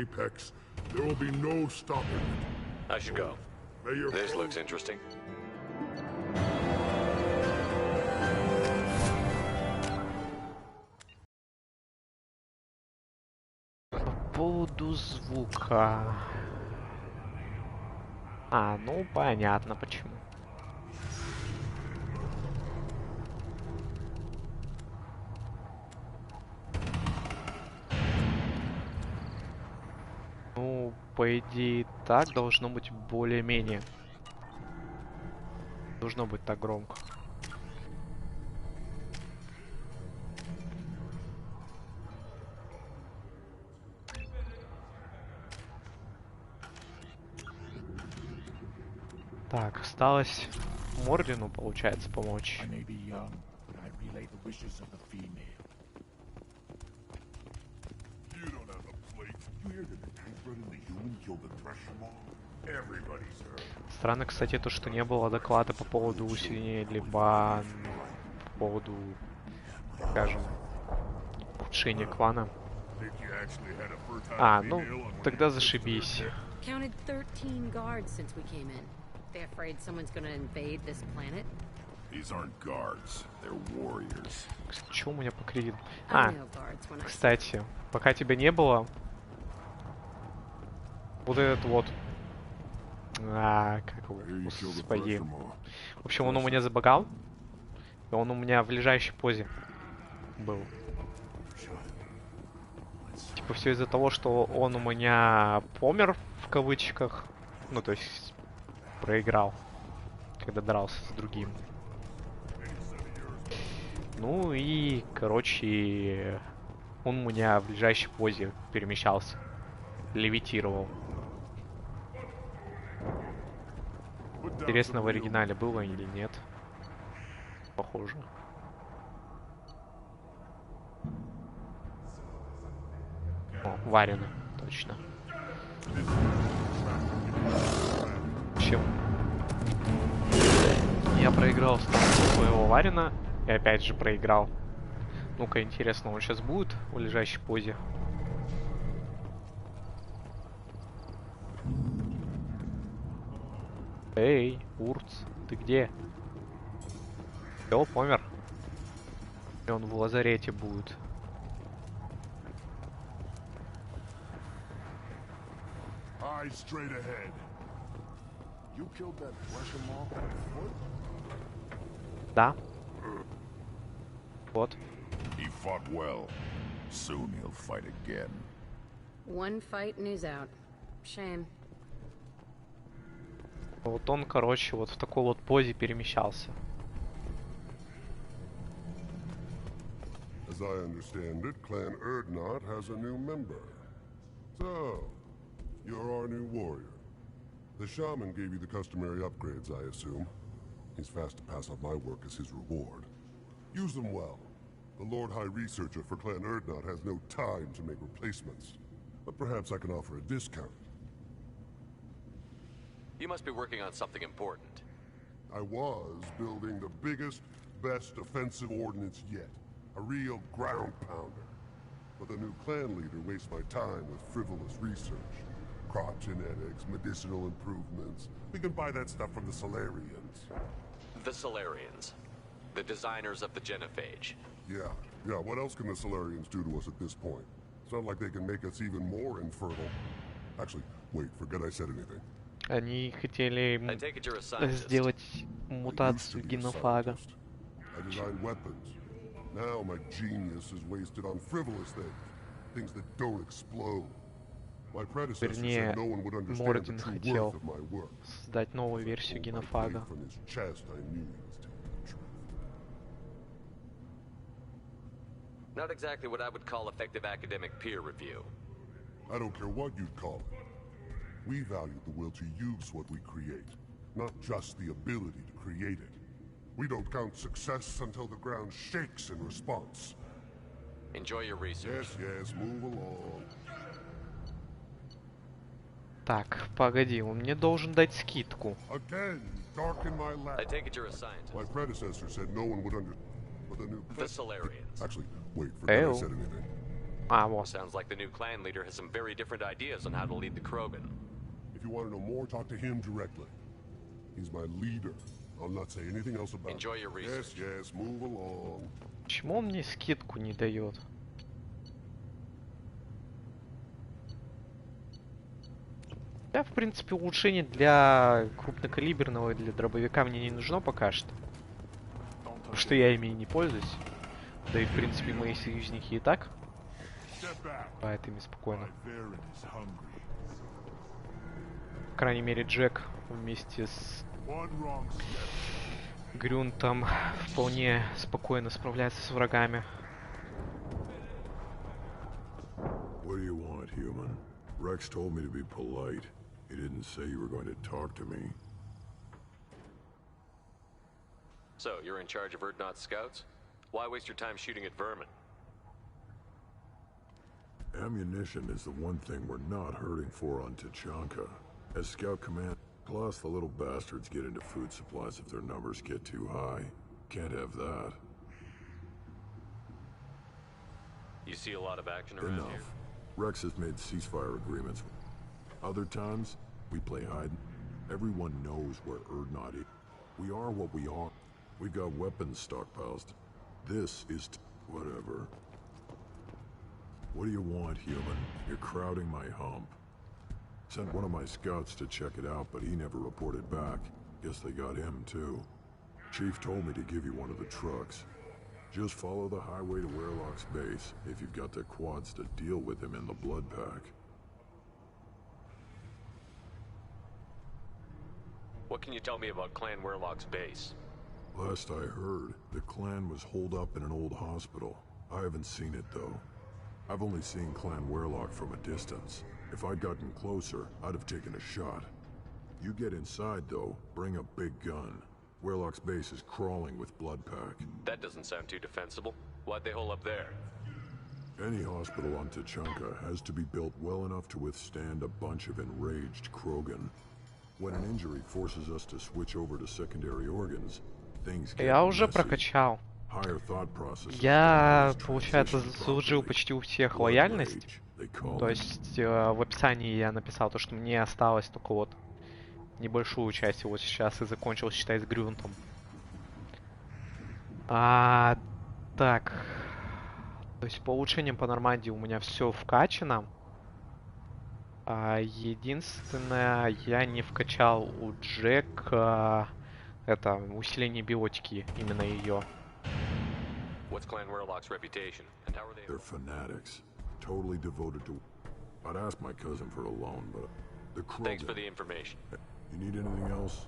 Apex, there will be no stopping it. I should go. May your This looks interesting. По поводу звука. А, ну понятно почему. Ну, по идее, так должно быть более-менее. Должно быть так громко. Так, осталось Мордину, получается, помочь. Странно, кстати, то, что не было доклада по поводу усиления, либо по поводу, скажем, улучшения клана. А, ну, тогда зашибись. Counted 13 guards since we came in. They afraid someone's gonna invade this planet? These aren't guards, they're warriors. Что у меня по кредиту? I А, know guards when I see кстати, пока тебя не было, вот этот вот, как его, господи. В общем, он у меня забагал, и он у меня в лежащей позе был. Типа все из-за того, что он у меня помер, в кавычках, ну то есть проиграл, когда дрался с другим. Ну и, короче, он у меня в лежащей позе перемещался, левитировал. Интересно, в оригинале было или нет? Похоже. О, Варина, точно. В общем, я проиграл станцию своего Варина и опять же проиграл. Ну-ка, интересно, он сейчас будет в лежащей позе? Эй, Урц, ты где? Всё, помер? И он в лазарете будет. Да. Вот. He fought well. Soon he'll fight again. One fight and he's out. Shame. Вот он, короче, вот в такой вот позе перемещался. As I understand it, Clan Erdnot has a new member. So, you're our new warrior. The shaman gave you the customary upgrades, I assume. He's fast to pass on my work as his reward. Use them well. The Lord High Researcher for Clan Erdnot has no time to make replacements. But perhaps I can offer a discount. You must be working on something important. I was building the biggest, best offensive ordnance yet. A real ground pounder. But the new clan leader wastes my time with frivolous research. Crop genetics, medicinal improvements. We can buy that stuff from the Solarians. The Solarians. The designers of the genophage. Yeah, what else can the Solarians do to us at this point? It's not like they can make us even more infertile. Actually, wait, forget I said anything. Они хотели сделать мутацию генофага. I designed weapons. Now my genius is wasted on frivolous things that don't explode. My predecessor said no one would understand the true worth of my work. Создать новую версию генофага. From his chest, I knew he was telling the truth. Not exactly what I would call effective academic peer review. I don't care what you'd call it. We value the will to use what we create, not just the ability to create it. We don't count success until the ground shakes in response. Enjoy your research. Yes, move along. Так, погоди, он мне должен дать скидку. Again, darken my lab. I take it you're a scientist. My predecessor said no one would The Solarians. Actually, wait, forget I said anything. Ah, вот. Sounds like the new clan leader has some very different ideas on how to lead the Krogan. If you want to know more, talk to him directly. He's my leader. I'll not say anything else about it. Enjoy your research. Yes, move along. Почему он мне скидку не дает? Да, в принципе, улучшение для крупнокалиберного и для дробовика мне не нужно пока что. Потому что я ими и не пользуюсь. Да и, в принципе, мои союзники и так. Поэтому спокойно. По крайней мере, Джек вместе с Грюнтом вполне спокойно справляется с врагами. What do you want, human? Rex told me to be polite. He didn't say you were going to talk to me. So, you're in charge of Erdnot scouts? Why waste your time shooting at vermin? Ammunition is the one thing we're not hurting for on Tachanka. As scout command, plus the little bastards get into food supplies if their numbers get too high. Can't have that. You see a lot of action around Enough. here? Rex has made ceasefire agreements. Other times, we play hide. Everyone knows where Erdnot is. We are what we are. We got weapons stockpiles. This is whatever. What do you want, human? You're crowding my hump. Sent one of my scouts to check it out, but he never reported back. Guess they got him, too. Chief told me to give you one of the trucks. Just follow the highway to Werlock's base, if you've got the quads to deal with him in the blood pack. What can you tell me about Clan Werlock's base? Last I heard, the clan was holed up in an old hospital. I haven't seen it, though. I've only seen Clan Werlock from a distance. If I'd gotten closer, I'd have taken a shot. You get inside, though, bring a big gun. Werlock's base is crawling with blood pack. That doesn't sound too defensible. Why'd they hole up there? Any hospital on Tachanka has to be built well enough to withstand a bunch of enraged Krogan. When an injury forces us to switch over to secondary organs, things get Я уже messy. прокачал. Я, получается, заслужил почти у всех лояльность. То есть в описании я написал то, что мне осталось только вот небольшую часть вот сейчас и закончил, считай, с Грюнтом. Так. То есть по улучшениям по Нормандии у меня все вкачано. Единственное, я не вкачал у Джека это усиление биотики, именно ее. What's Clan Warlock's reputation, and how are they? They're fanatics, totally devoted to. I'd ask my cousin for a loan, but the Krogan. Thanks for the information. You need anything else?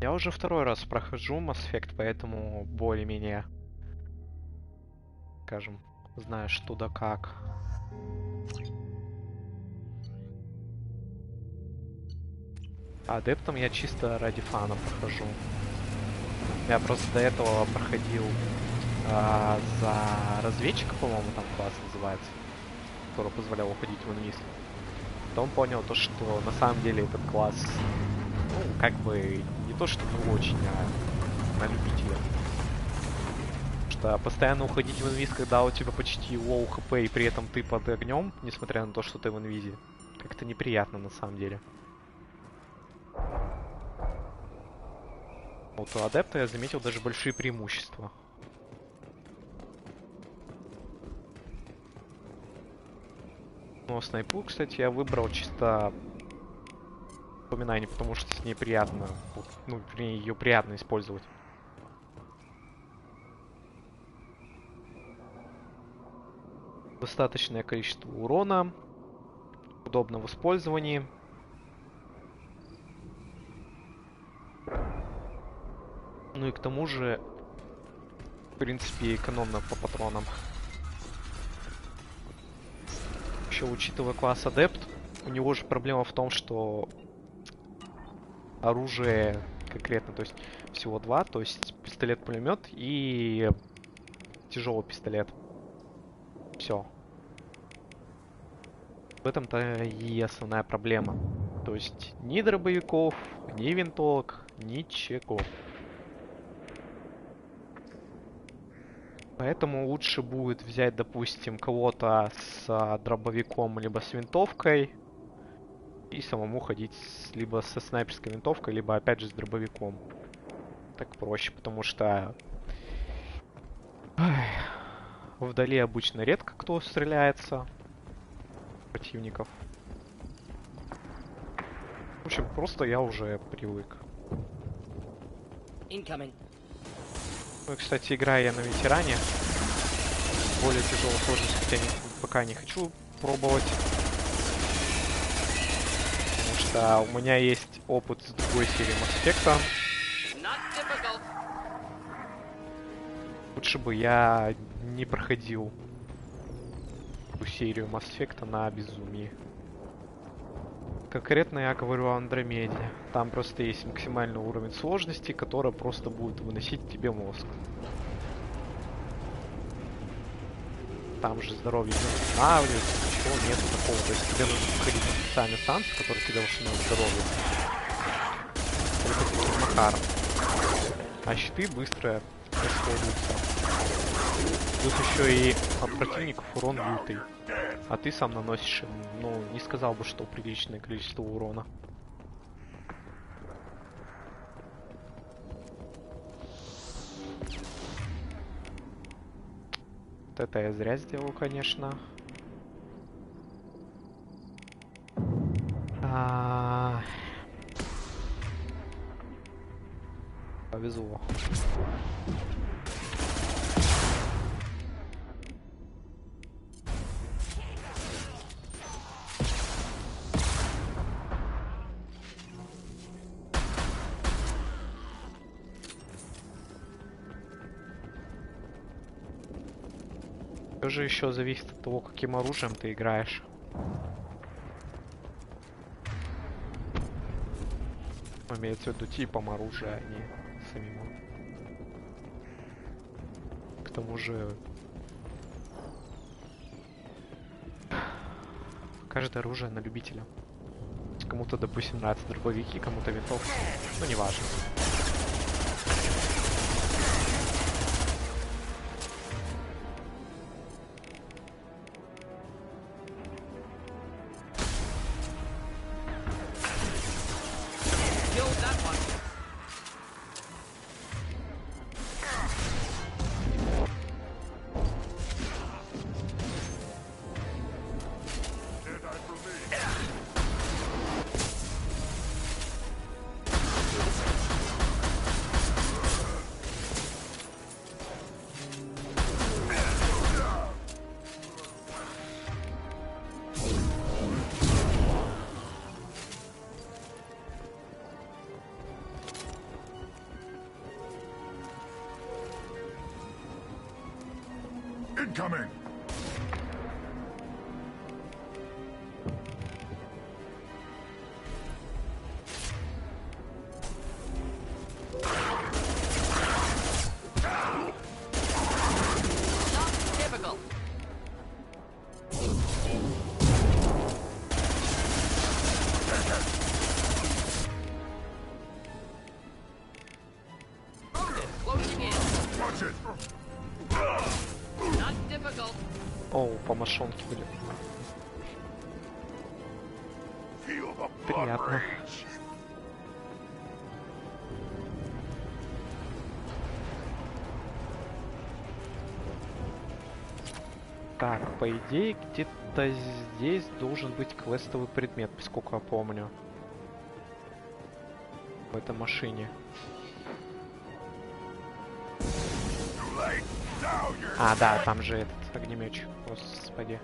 Я уже второй раз прохожу Mass Effect, поэтому более-менее, скажем, знаю, что да как. Адептом я чисто ради фана прохожу. Я просто до этого проходил за разведчика, по-моему, там класс называется, который позволял уходить в инвиз. Потом понял то, что на самом деле этот класс, ну, как бы не то, что не очень, а на любителя. Потому что постоянно уходить в инвиз, когда у тебя почти лоу хп и при этом ты под огнем, несмотря на то, что ты в инвизе, как-то неприятно на самом деле. Вот у адепта я заметил даже большие преимущества. Но снайпу, кстати, я выбрал чисто упоминание, потому что с ней приятно, ну, вернее, ее приятно использовать. Достаточное количество урона, удобно в использовании. Ну и к тому же, в принципе, экономно по патронам. Еще учитывая класс адепт, у него же проблема в том, что оружие конкретно, то есть всего два, то есть пистолет-пулемет и тяжелый пистолет. Все. В этом-то и основная проблема. То есть ни дробовиков, ни винтовок, ничего. Поэтому лучше будет взять, допустим, кого-то с дробовиком, либо с винтовкой. И самому ходить либо со снайперской винтовкой, либо опять же с дробовиком. Так проще, потому что вдали обычно редко кто стреляется. Противников. В общем, просто я уже привык. Incoming. Ну и, кстати, играю я на ветеране. Более тяжелую сложность, хотя пока не хочу пробовать. Потому что у меня есть опыт с другой серии Mass Effect. Лучше бы я не проходил эту серию Mass Effect на безумии. Конкретно я говорю о Андромеде. Там просто есть максимальный уровень сложности, который просто будет выносить тебе мозг. Там же здоровье не восстанавливается, ничего нету такого. То есть тебе нужно входить на специальную станцию, которая тебе восстановит здоровье. Только таким макаром. А щиты быстро расходуются. Плюс еще и от противников урон лютый. А ты сам наносишь им, ну, не сказал бы, что приличное количество урона. Вот это я зря сделал, конечно. Повезло. Тоже еще зависит от того, каким оружием ты играешь. Имеется в виду типом оружия, а не самим. К тому же каждое оружие на любителя. Кому-то, допустим, нравятся дробовики, кому-то винтовки. Ну, неважно. Incoming! Typical. Closing in. Watch it! Not difficult. Оу, по мошонке были. Feel the blood Приятно. rage. Так, по идее, где-то здесь должен быть квестовый предмет, поскольку я помню. В этой машине. А, да, там же этот огнеметчик. Господи.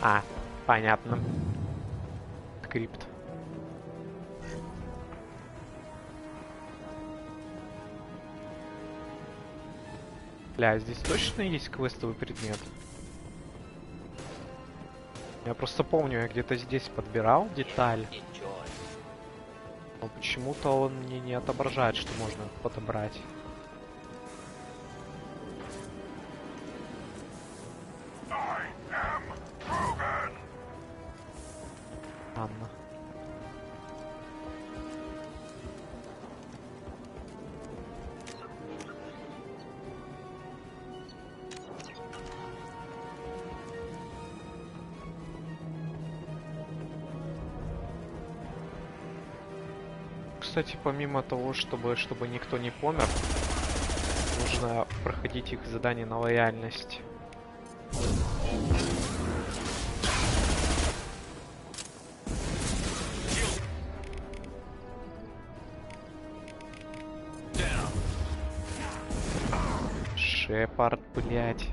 А, понятно. Скрипт. Бля, здесь точно есть квестовый предмет? Я просто помню, я где-то здесь подбирал деталь. Но почему-то он мне не отображает, что можно подобрать. Ладно. Кстати, помимо того, чтобы никто не помер, нужно проходить их задания на лояльность. Шепард, блять.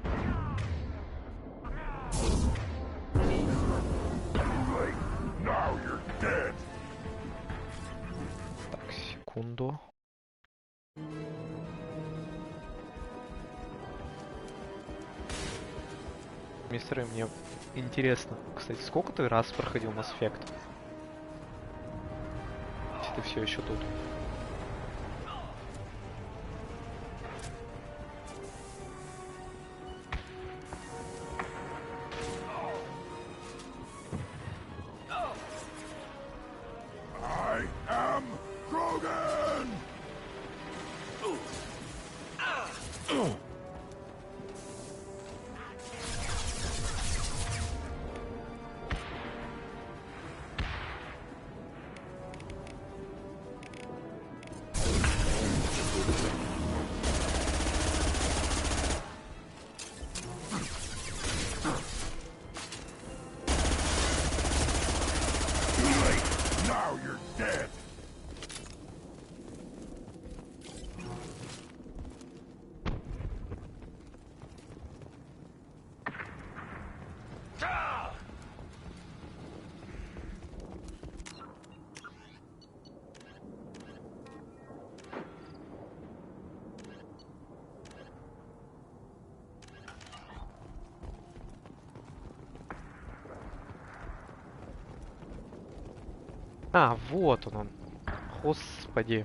Так, секунду. Мистер, мне интересно, кстати, сколько ты раз проходил Mass Effect? Если ты все еще тут. А, вот он. Господи.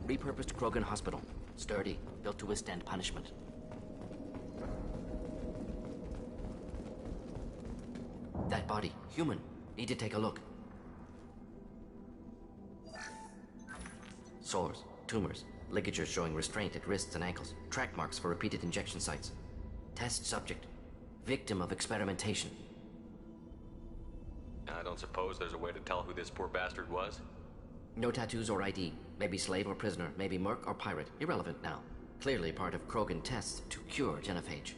Repurposed Krogan Hospital. Sturdy, built to withstand punishment. That body, human. Need to take a look. Sores, tumors, ligatures showing restraint at wrists and ankles, track marks for repeated injection sites. Test subject, victim of experimentation. I don't suppose there's a way to tell who this poor bastard was? No tattoos or ID. Maybe slave or prisoner, maybe merc or pirate. Irrelevant now. Clearly part of Krogan tests to cure genophage.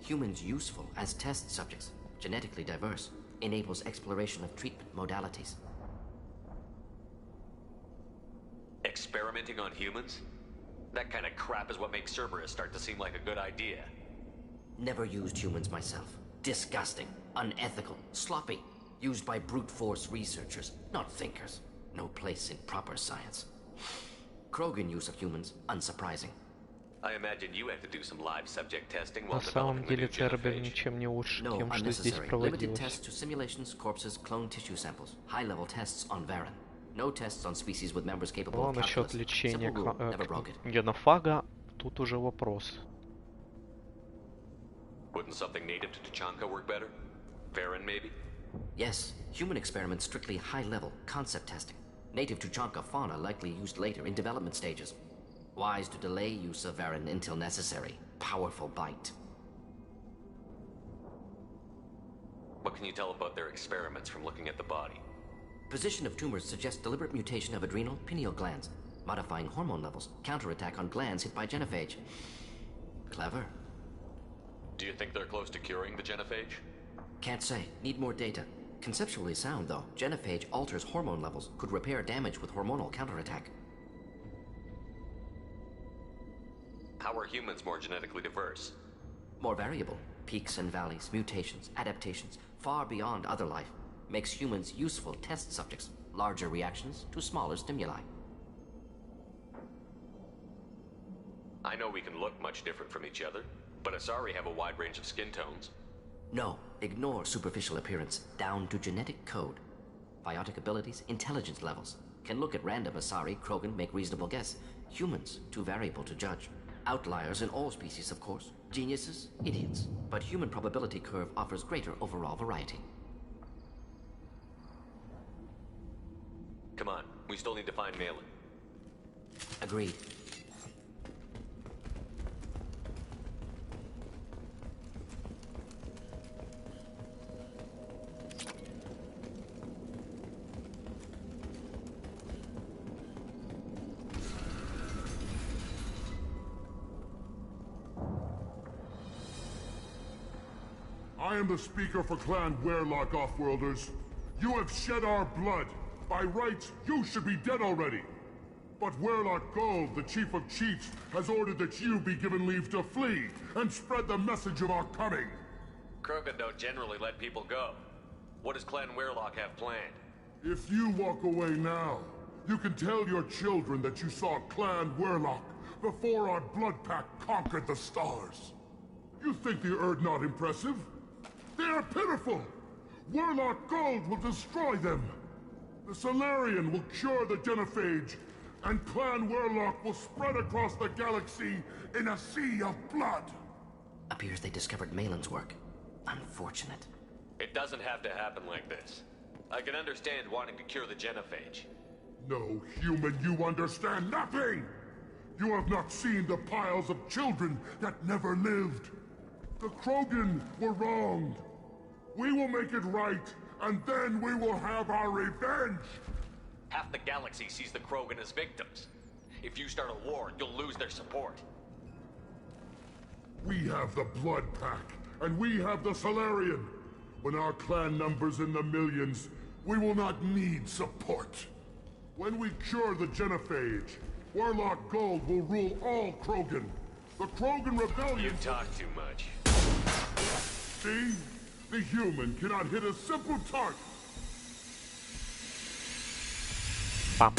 Humans useful as test subjects. Genetically diverse. Enables exploration of treatment modalities. Experimenting on humans? That kind of crap is what makes Cerberus start to seem like a good idea. Never used humans myself. Disgusting. Unethical. Sloppy. Used by brute force researchers, not thinkers. No place in proper science. Krogan use of humans, unsurprising. I imagine you have to do some live subject testing while На самом developing the деле new Цербер genophage. ничем не лучше No, тем, что здесь unnecessary. Limited проводилось. tests to simulations, corpses, cloned tissue samples. High-level tests on Varen. No tests on species with members capable Но of насчет calculus. лечения Simple rule, never broke it. генофага тут уже вопрос. Wouldn't something native to Tuchanka work better? Varen, maybe? Yes, human experiments strictly high-level, concept testing. Native Tuchanka fauna likely used later in development stages. Wise to delay use of Varen until necessary. Powerful bite. What can you tell about their experiments from looking at the body? Position of tumors suggests deliberate mutation of adrenal pineal glands, modifying hormone levels, counterattack on glands hit by genophage. Clever. Do you think they're close to curing the genophage? Can't say. Need more data. Conceptually sound, though. Genophage alters hormone levels, could repair damage with hormonal counterattack. How are humans more genetically diverse? More variable. Peaks and valleys, mutations, adaptations, far beyond other life. Makes humans useful test subjects. Larger reactions to smaller stimuli. I know we can look much different from each other, but Asari have a wide range of skin tones. No, ignore superficial appearance, down to genetic code. Biotic abilities, intelligence levels. Can look at random Asari, Krogan, make reasonable guess. Humans, too variable to judge. Outliers in all species, of course. Geniuses, idiots. But human probability curve offers greater overall variety. Come on, we still need to find Malin. Agreed. I am the speaker for Clan Werlock, Offworlders. You have shed our blood. By rights, you should be dead already. But Werlock Gold, the Chief of Chiefs, has ordered that you be given leave to flee and spread the message of our coming. Krogan don't generally let people go. What does Clan Werlock have planned? If you walk away now, you can tell your children that you saw Clan Werlock before our blood pack conquered the stars. You think the Erd not impressive? They are pitiful! Werlock Gold will destroy them! The Solarian will cure the genophage, and Clan Werlock will spread across the galaxy in a sea of blood! Appears they discovered Malin's work. Unfortunate. It doesn't have to happen like this. I can understand wanting to cure the genophage. No, human, you understand nothing! You have not seen the piles of children that never lived. The Krogan were wronged. We will make it right, and then we will have our revenge! Half the galaxy sees the Krogan as victims. If you start a war, you'll lose their support. We have the Blood Pack, and we have the Solarian. When our clan numbers in the millions, we will not need support. When we cure the genophage, Werlock Gold will rule all Krogan. The Krogan rebellion... You talk too much. See? The human cannot hit a simple target. Bam.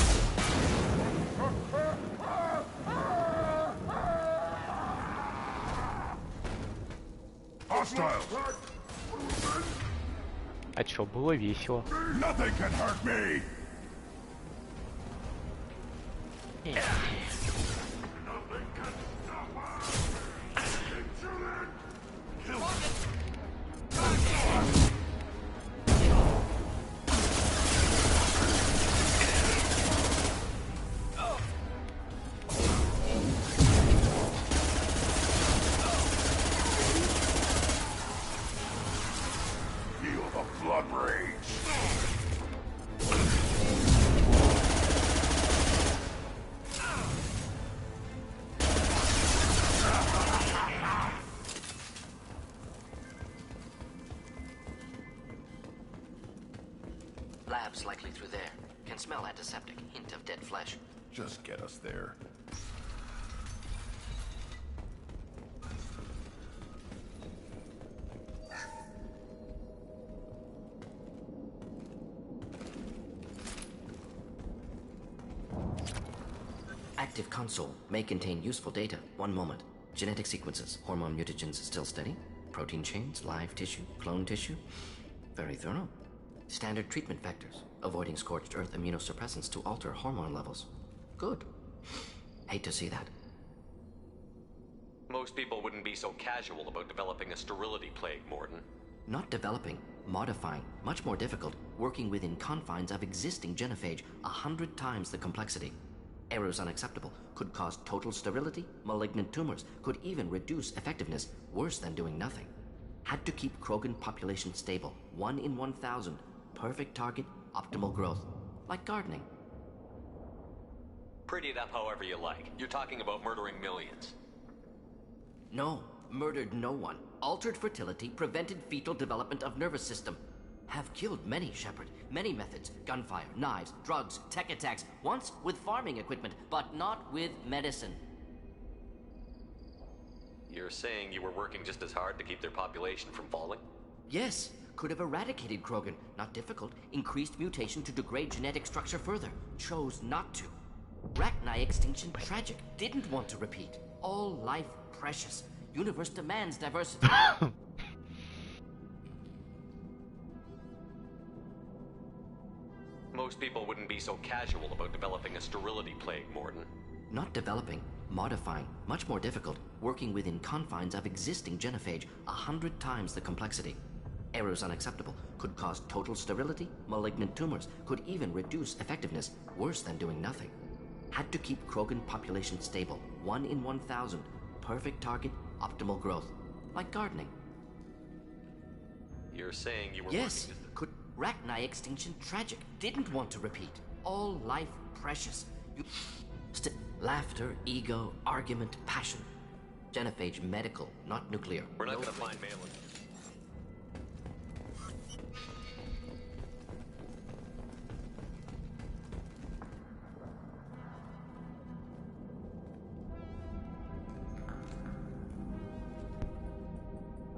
Hostiles! А чё, было весело. Nothing can hurt me! Labs likely through there. Can smell antiseptic. Hint of dead flesh. Just get us there. Active console may contain useful data. One moment. Genetic sequences. Hormone mutagens still steady. Protein chains, live tissue, clone tissue. Very thorough. Standard treatment vectors. Avoiding scorched earth immunosuppressants to alter hormone levels. Good. Hate to see that. Most people wouldn't be so casual about developing a sterility plague, Mordin. Not developing, modifying, much more difficult, working within confines of existing genophage, 100 times the complexity. Errors unacceptable, could cause total sterility, malignant tumors, could even reduce effectiveness, worse than doing nothing. Had to keep Krogan population stable, 1 in 1,000, perfect target, optimal growth, like gardening. Pretty it up however you like. You're talking about murdering millions. No, murdered no one. Altered fertility, prevented fetal development of nervous system. Have killed many, Shepard. Many methods. Gunfire, knives, drugs, tech attacks. Once with farming equipment, but not with medicine. You're saying you were working just as hard to keep their population from falling? Yes. Could have eradicated Krogan. Not difficult. Increased mutation to degrade genetic structure further. Chose not to. Rachni extinction tragic. Didn't want to repeat. All life precious. Universe demands diversity. Most people wouldn't be so casual about developing a sterility plague, Mordin. Not developing, modifying, much more difficult, working within confines of existing genophage, 100 times the complexity. Errors unacceptable, could cause total sterility, malignant tumors, could even reduce effectiveness, worse than doing nothing. Had to keep Krogan population stable, 1 in 1,000, perfect target, optimal growth, like gardening. You're saying you were Yes, working could Rachni extinction tragic, didn't want to repeat. All life precious. Laughter, ego, argument, passion. Genophage medical, not nuclear. We're not No gonna find Malin.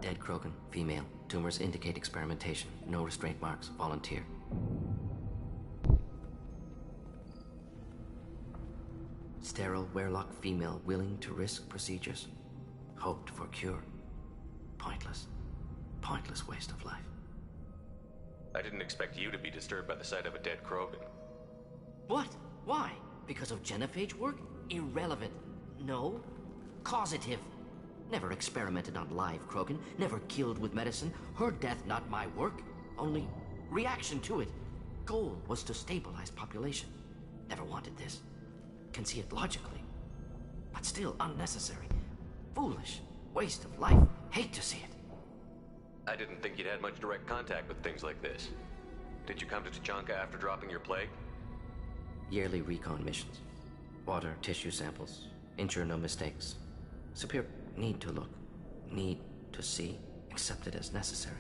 Dead Krogan, female. Tumors indicate experimentation. No restraint marks. Volunteer. Sterile Werelock female willing to risk procedures. Hoped for cure. Pointless. Pointless waste of life. I didn't expect you to be disturbed by the sight of a dead Krogan. What? Why? Because of genophage work? Irrelevant. No. Causative. Never experimented on live Krogan, never killed with medicine. Her death not my work, only reaction to it. Goal was to stabilize population. Never wanted this. Can see it logically. But still unnecessary. Foolish. Waste of life. Hate to see it. I didn't think you'd had much direct contact with things like this. Did you come to Tachanka after dropping your plague? Yearly recon missions. Water, tissue samples. Ensure no mistakes. Superior. Need to look, need to see, accept it as necessary.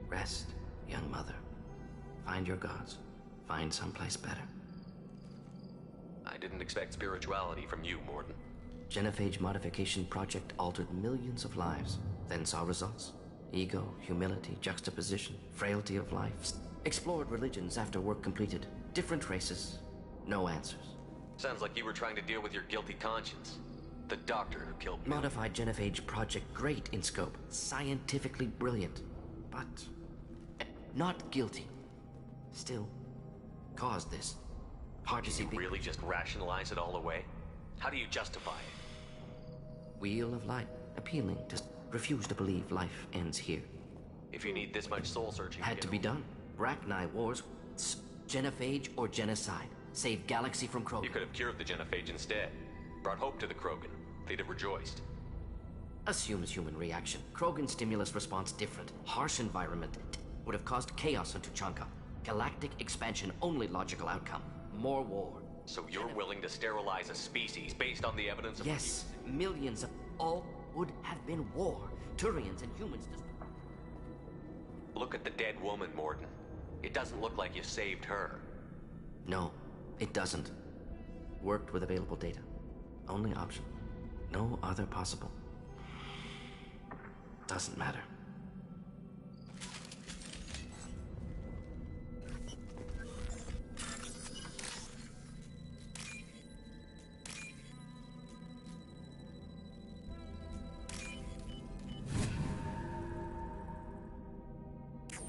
Rest, young mother. Find your gods. Find someplace better. I didn't expect spirituality from you, Mordin. Genophage modification project altered millions of lives, then saw results. Ego, humility, juxtaposition, frailty of life. Explored religions after work completed. Different races, no answers. Sounds like you were trying to deal with your guilty conscience. The doctor who killed me. Modified genophage project, great in scope, scientifically brilliant, but not guilty. Still, caused this. Hard to see. You really just rationalize it all away? How do you justify it? Wheel of light, appealing to refuse to believe life ends here. If you need this much soul searching, had to be done. Rachni wars, genophage or genocide. Save galaxy from Krogan. You could have cured the genophage instead. Brought hope to the Krogan. They'd have rejoiced. Assumes human reaction. Krogan stimulus response different. Harsh environment would have caused chaos on Tuchanka. Galactic expansion, only logical outcome. More war. So you're willing to sterilize a species based on the evidence of... Yes, millions of... All would have been war. Turians and humans... Look at the dead woman, Mordin. It doesn't look like you saved her. No, it doesn't. Worked with available data. Only option. No other possible. Doesn't matter.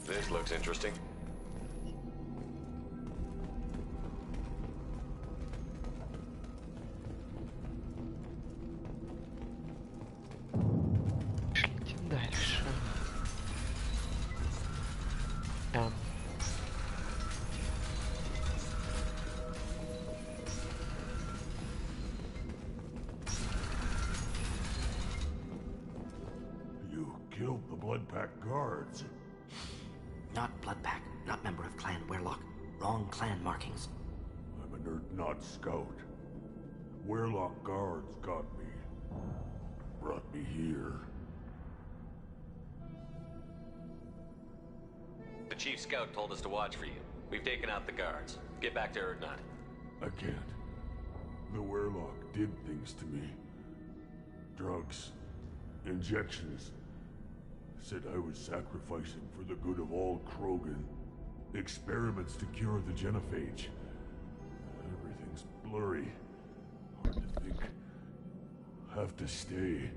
This looks interesting. Шлите дальше. You killed the Blood Pack guards. Not Bloodpack, not member of Clan Werelock. Wrong clan markings. I'm a nerd, not scout. Werelock guards got me. Brought me here. The chief scout told us to watch for you. We've taken out the guards. Get back to Erdnot. I can't. The Werelock did things to me. Drugs. Injections. Said I was sacrificing for the good of all Krogan. Experiments to cure the genophage. Everything's blurry. Hard to think. Have to stay.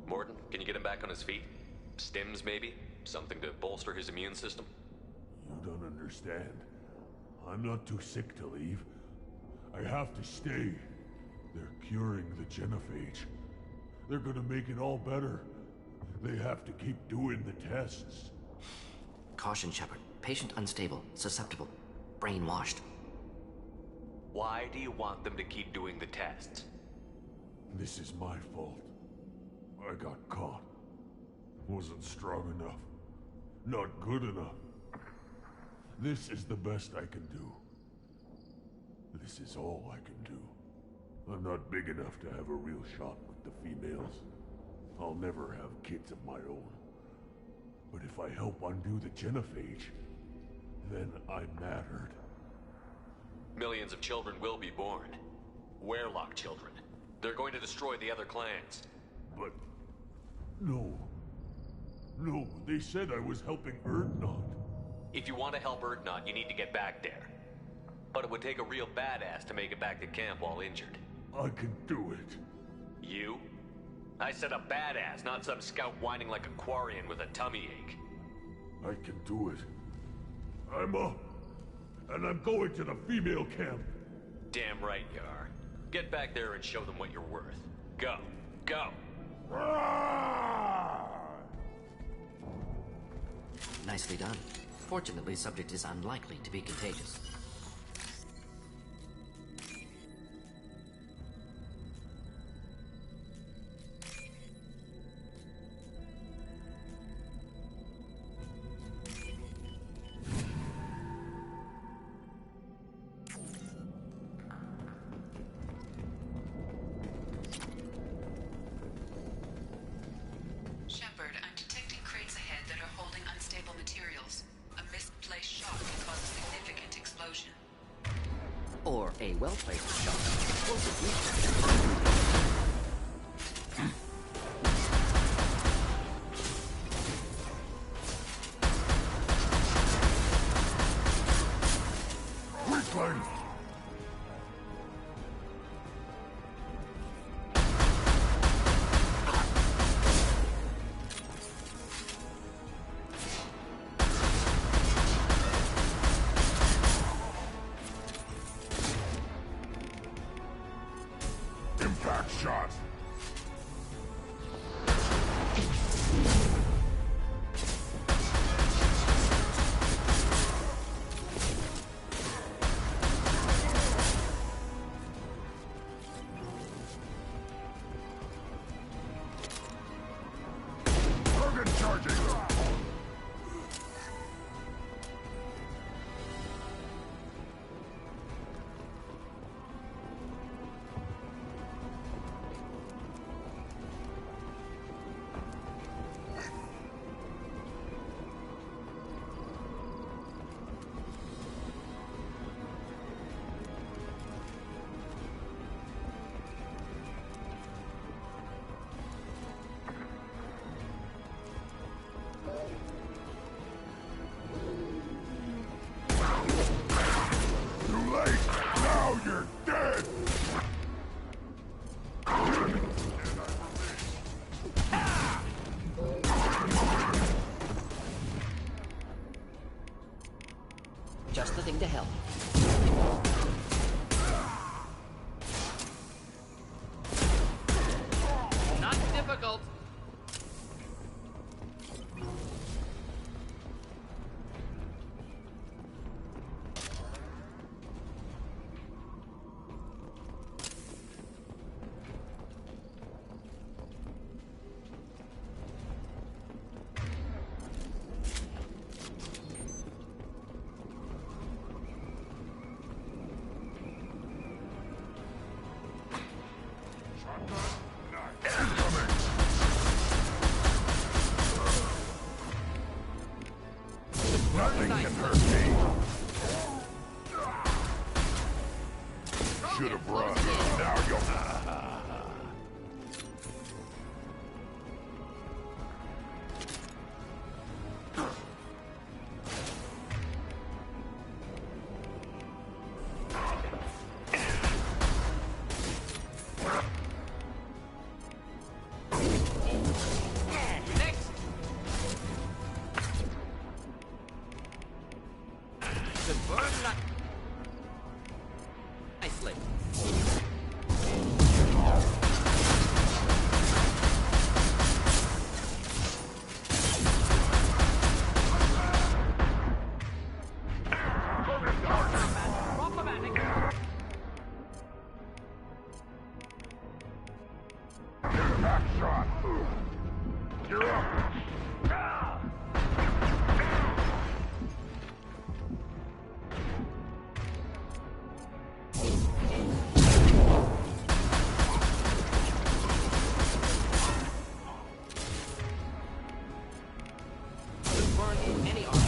Mordin, can you get him back on his feet? Stims, maybe? Something to bolster his immune system? You don't understand. I'm not too sick to leave. I have to stay. They're curing the genophage. They're gonna make it all better. They have to keep doing the tests. Caution, Shepard. Patient unstable, susceptible, brainwashed. Why do you want them to keep doing the tests? This is my fault. I got caught. Wasn't strong enough. Not good enough. This is the best I can do. This is all I can do. I'm not big enough to have a real shot with the females. I'll never have kids of my own. But if I help undo the genophage, then I mattered. Millions of children will be born. Werelock children. They're going to destroy the other clans. But... no. No, they said I was helping Erdnot. If you want to help Erdnot, you need to get back there. But it would take a real badass to make it back to camp while injured. I can do it. You? I said a badass, not some scout whining like a Quarian with a tummy ache. I can do it. I'm a And I'm going to the female camp. Damn right you are. Get back there and show them what you're worth. Go. Go! Nicely done. Fortunately, subject is unlikely to be contagious. Shepard, I'm detecting crates ahead that are holding unstable materials. A misplaced shock can cause a significant explosion. Or a well-placed shot. Explosive reach. Weakling! Impact shot! Krogan charging! Too late! Now you're dead! Just the thing to help. Not difficult. Nothing can hurt me! Should have run. Now you'll... Next. The burn light. Nicely. Problematic. Impact shot! You're up! Burn in any armor.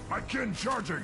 My kin charging!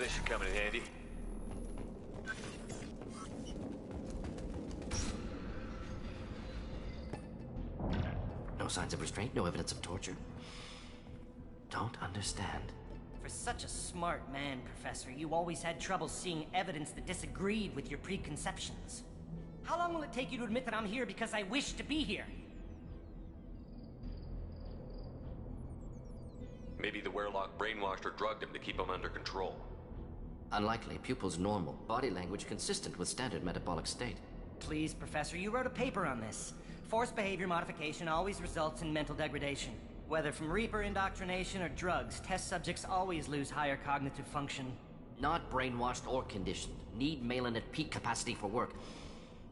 This should come in handy. No signs of restraint, no evidence of torture. Don't understand. For such a smart man, Professor, you always had trouble seeing evidence that disagreed with your preconceptions. How long will it take you to admit that I'm here because I wish to be here? Maybe the Werelock brainwashed or drugged him to keep him under control. Unlikely. Pupil's normal. Body language consistent with standard metabolic state. Please, Professor, you wrote a paper on this. Forced behavior modification always results in mental degradation. Whether from Reaper indoctrination or drugs, test subjects always lose higher cognitive function. Not brainwashed or conditioned. Need Malin at peak capacity for work.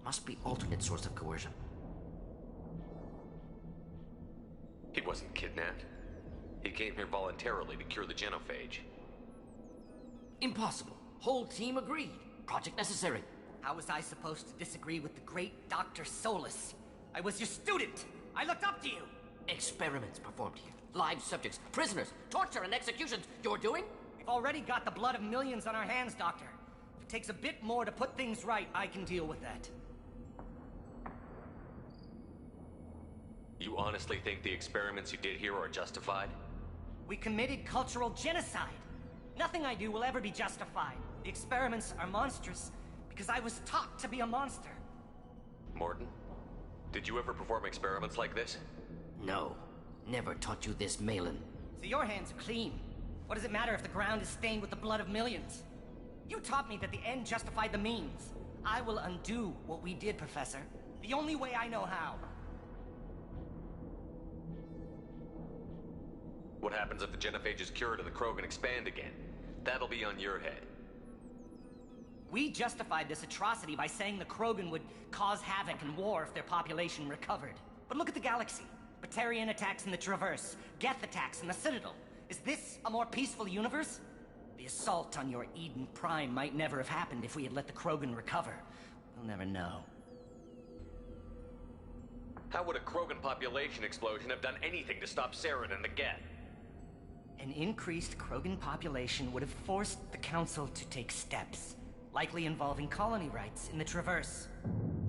Must be alternate source of coercion. He wasn't kidnapped. He came here voluntarily to cure the genophage. Impossible. Whole team agreed. Project necessary. How was I supposed to disagree with the great Dr. Solus? I was your student! I looked up to you! Experiments performed here. Live subjects, prisoners, torture and executions. You're doing? We've already got the blood of millions on our hands, Doctor. If it takes a bit more to put things right, I can deal with that. You honestly think the experiments you did here are justified? We committed cultural genocide. Nothing I do will ever be justified. The experiments are monstrous because I was taught to be a monster. Mordin, did you ever perform experiments like this? No. Never taught you this, Malin. So your hands are clean. What does it matter if the ground is stained with the blood of millions? You taught me that the end justified the means. I will undo what we did, Professor. The only way I know how. What happens if the genophage is cured and the Krogan expand again? That'll be on your head. We justified this atrocity by saying the Krogan would cause havoc and war if their population recovered. But look at the galaxy. Batarian attacks in the Traverse, Geth attacks in the Citadel. Is this a more peaceful universe? The assault on your Eden Prime might never have happened if we had let the Krogan recover. We'll never know. How would a Krogan population explosion have done anything to stop Saren and the Geth? An increased Krogan population would have forced the Council to take steps, likely involving colony rights in the Traverse.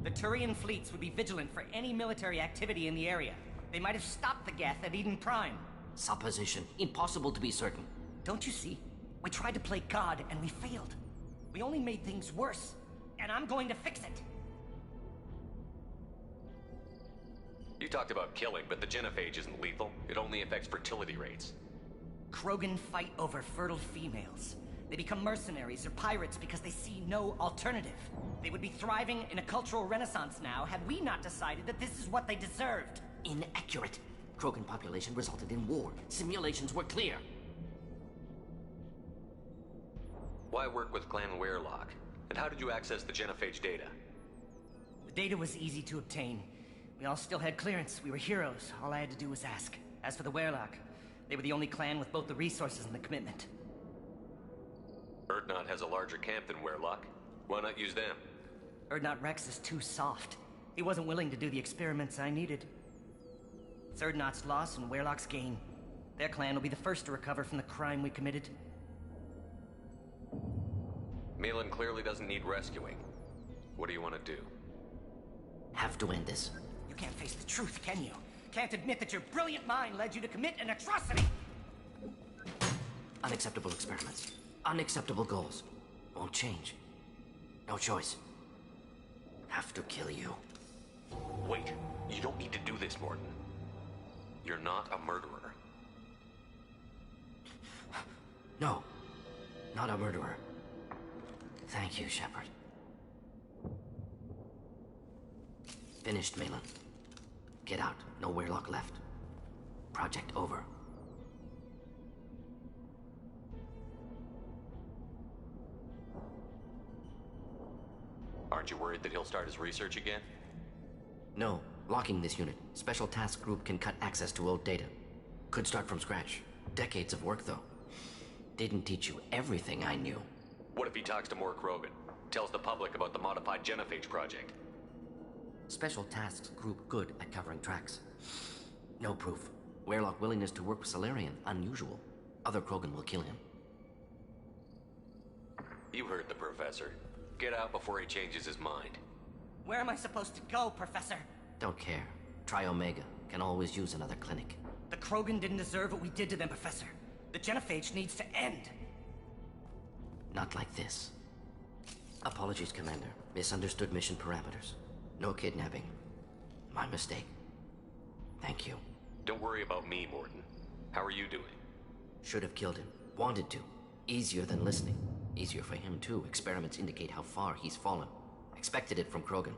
The Turian fleets would be vigilant for any military activity in the area. They might have stopped the Geth at Eden Prime. Supposition. Impossible to be certain. Don't you see? We tried to play God and we failed. We only made things worse, and I'm going to fix it. You talked about killing, but the genophage isn't lethal. It only affects fertility rates. Krogan fight over fertile females. They become mercenaries or pirates because they see no alternative. They would be thriving in a cultural renaissance now had we not decided that this is what they deserved. Inaccurate. Krogan population resulted in war. Simulations were clear. Why work with Clan Werelock? And how did you access the genophage data? The data was easy to obtain. We all still had clearance. We were heroes. All I had to do was ask. As for the Werelock, they were the only clan with both the resources and the commitment. Urdnot has a larger camp than Werelock. Why not use them? Urdnot Rex is too soft. He wasn't willing to do the experiments I needed. It's Urdnot's loss and Werelock's gain. Their clan will be the first to recover from the crime we committed. Malin clearly doesn't need rescuing. What do you want to do? Have to end this. You can't face the truth, can you? Can't admit that your brilliant mind led you to commit an atrocity! Unacceptable experiments. Unacceptable goals. Won't change. No choice. Have to kill you. Wait. You don't need to do this, Mordin. You're not a murderer. No. Not a murderer. Thank you, Shepard. Finished, Malin. Get out. No Werelock left. Project over. Aren't you worried that he'll start his research again? No. Locking this unit. Special task group can cut access to old data. Could start from scratch. Decades of work, though. Didn't teach you everything I knew. What if he talks to more Krogan? Tells the public about the modified genophage project? Special tasks group good at covering tracks. No proof. Werelock willingness to work with Salarian, unusual. Other Krogan will kill him. You heard the professor. Get out before he changes his mind. Where am I supposed to go, Professor? Don't care. Try Omega. Can always use another clinic. The Krogan didn't deserve what we did to them, Professor. The genophage needs to end. Not like this. Apologies, Commander. Misunderstood mission parameters. No kidnapping. My mistake. Thank you. Don't worry about me, Mordin. How are you doing? Should have killed him. Wanted to. Easier than listening. Easier for him, too. Experiments indicate how far he's fallen. Expected it from Krogan.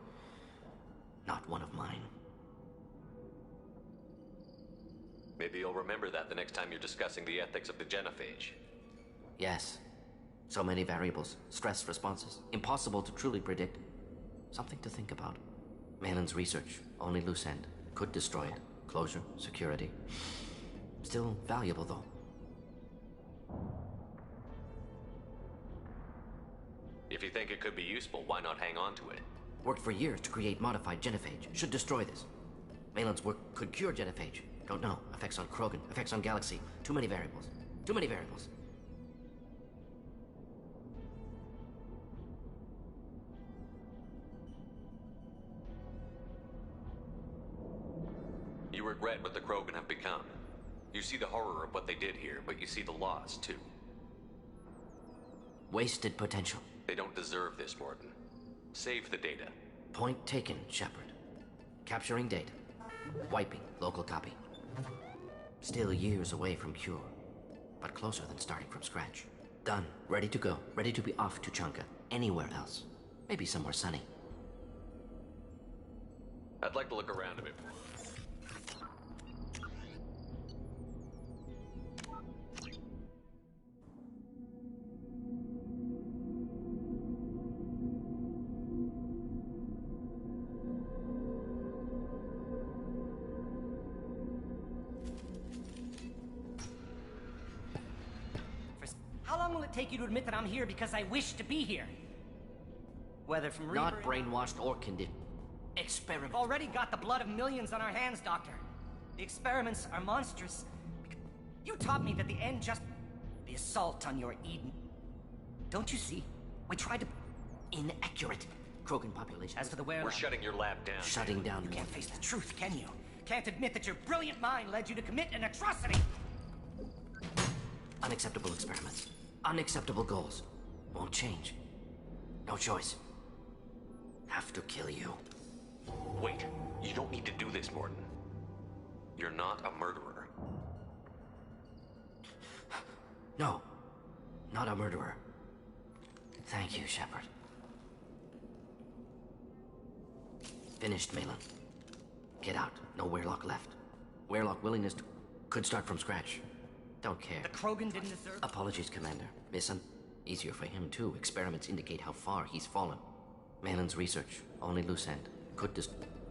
Not one of mine. Maybe you'll remember that the next time you're discussing the ethics of the genophage. Yes. So many variables. Stress responses. Impossible to truly predict. Something to think about. Malin's research. Only loose end. Could destroy it. Closure. Security. Still valuable, though. If you think it could be useful, why not hang on to it? Worked for years to create modified genophage. Should destroy this. Malin's work could cure genophage. Don't know. Effects on Krogan. Effects on Galaxy. Too many variables. Too many variables. You regret what the Krogan have become. You see the horror of what they did here, but you see the loss, too. Wasted potential. They don't deserve this, Mordin. Save the data. Point taken, Shepard. Capturing data. Wiping local copy. Still years away from cure, but closer than starting from scratch. Done. Ready to go. Ready to be off to Chunka. Anywhere else. Maybe somewhere sunny. I'd like to look around a bit more. How long will it take you to admit that I'm here because I wish to be here? Whether from Not brainwashed or conditioned. Experiment. We've already got the blood of millions on our hands, Doctor. The experiments are monstrous. You taught me that the end just... the assault on your Eden. Don't you see? We tried to... Inaccurate. Krogan population. As for the where... We're shutting your lab down. Shutting down. You can't face the truth, can you? Can't admit that your brilliant mind led you to commit an atrocity! Unacceptable experiments. Unacceptable goals. Won't change. No choice. Have to kill you. Wait. You don't need to do this, Mordin. You're not a murderer. No. Not a murderer. Thank you, Shepard. Finished, Malin. Get out. No Weirlock left. Weirlock willingness to... could start from scratch. Don't care. The Krogan didn't deserve... Apologies, Commander. Easier for him, too. Experiments indicate how far he's fallen. Malin's research. Only loose end. Could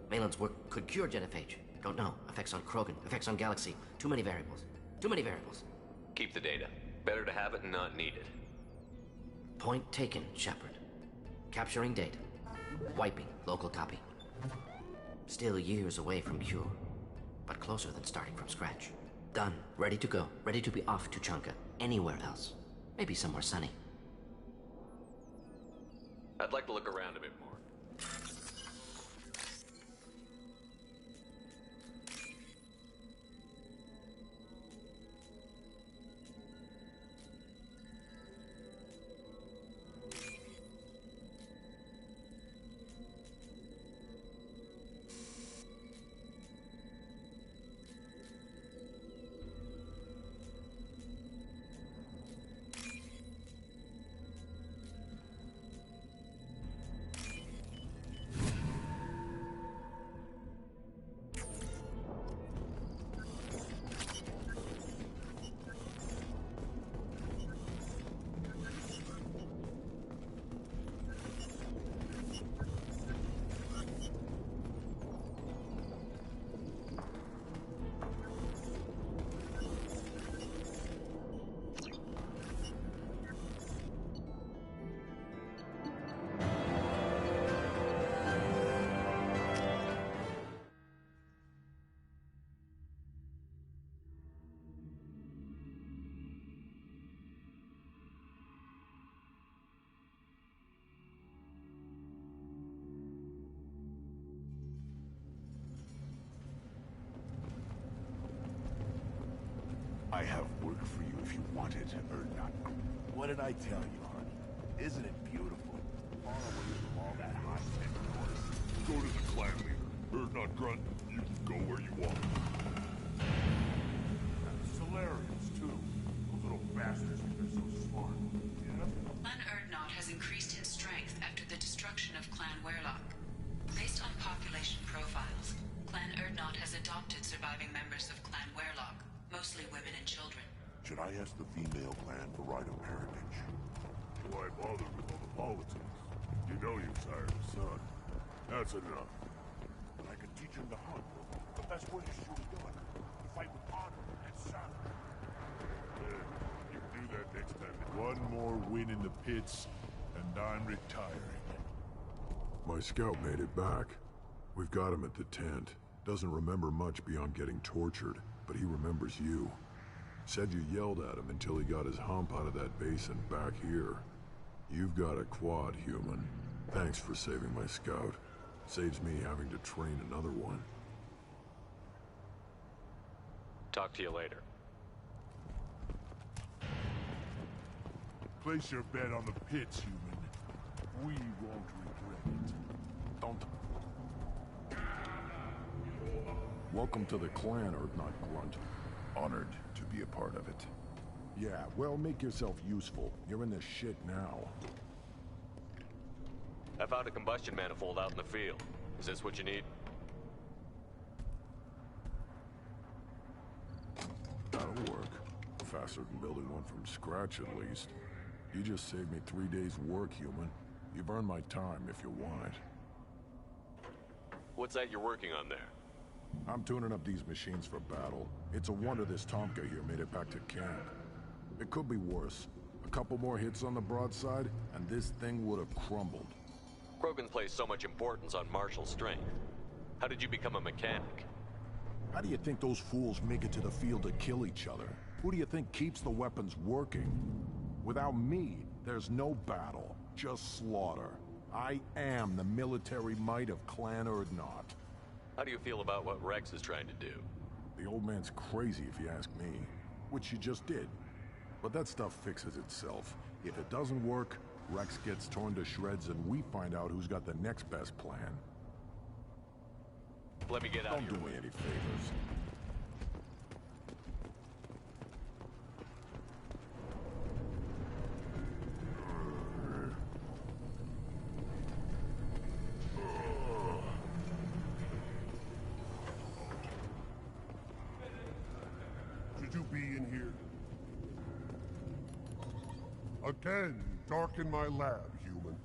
Malin's work could cure genophage. Don't know. Effects on Krogan. Effects on Galaxy. Too many variables. Too many variables. Keep the data. Better to have it and not need it. Point taken, Shepard. Capturing data. Wiping local copy. Still years away from cure, but closer than starting from scratch. Done. Ready to go. Ready to be off to Chunka. Anywhere else. Maybe somewhere sunny. I'd like to look around a bit more. I have work for you if you want it or not. What did I tell you, honey? Isn't it beautiful? Far away from all that high-tech noise. Go to the clan leader. Or not Grunt. You can go where you want. And the Solarians, too. Those little bastards think they're so smart. Yeah? Clan Erdnot has increased in strength after the destruction of Clan Werlock. Based on population profiles, Clan Erdnot has adopted surviving members of Clan Werlock, mostly women and children. Should I ask the female clan for right of parentage? Why bother with all the politics? You know you sired a son. That's enough. But I could teach him to hunt. The best way to shoot a gun. To fight with honor and son. You can do that next time. One more win in the pits, and I'm retiring. My scout made it back. We've got him at the tent. Doesn't remember much beyond getting tortured, but he remembers you. Said you yelled at him until he got his hump out of that basin back here. You've got a quad, human. Thanks for saving my scout. Saves me having to train another one. Talk to you later. Place your bet on the pits, human. We won't regret it. Don't. Welcome to the clan, Erdnot Grunt. Honored to be a part of it. Yeah, well, make yourself useful. You're in this shit now. I found a combustion manifold out in the field. Is this what you need? That'll work. Faster than building one from scratch, at least. You just saved me 3 days' work, human. You've earned my time if you want it. What's that you're working on there? I'm tuning up these machines for battle. It's a wonder this Tomka here made it back to camp. It could be worse. A couple more hits on the broadside, and this thing would have crumbled. Krogan placed so much importance on martial strength. How did you become a mechanic? How do you think those fools make it to the field to kill each other? Who do you think keeps the weapons working? Without me, there's no battle, just slaughter. I am the military might of Clan Erdnot. How do you feel about what Rex is trying to do? The old man's crazy if you ask me, which you just did. But that stuff fixes itself. If it doesn't work, Rex gets torn to shreds and we find out who's got the next best plan. Let me get out of your way. Don't do me any favors. Should you be in here? Again, darken my lab, human.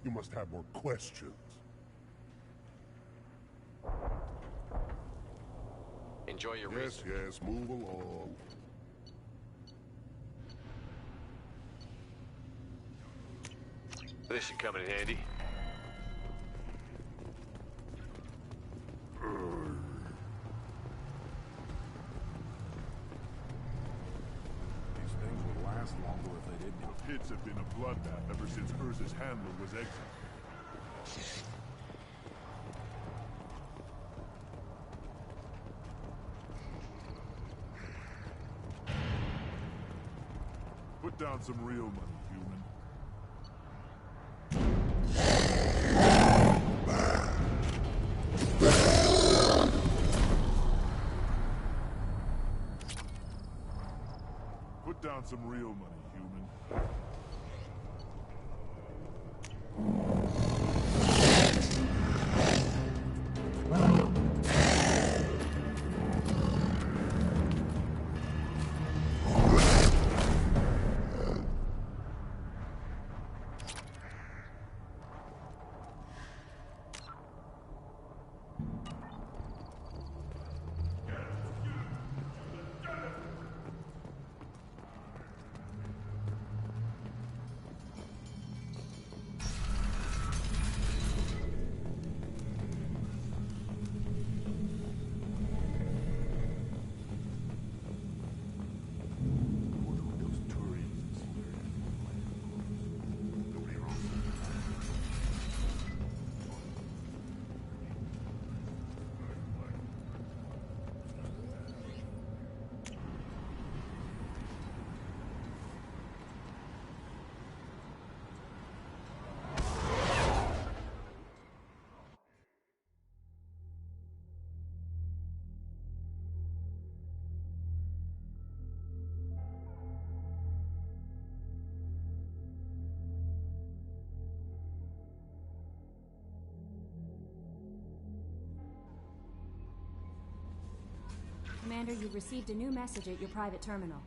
You must have more questions. Enjoy your research. Yes, move along. This should come in handy. These things would last longer if they didn't. The pits have been a bloodbath ever since Urza's handler was exiled. Put down some real money, human. Put down some real money, human. Commander, you've received a new message at your private terminal.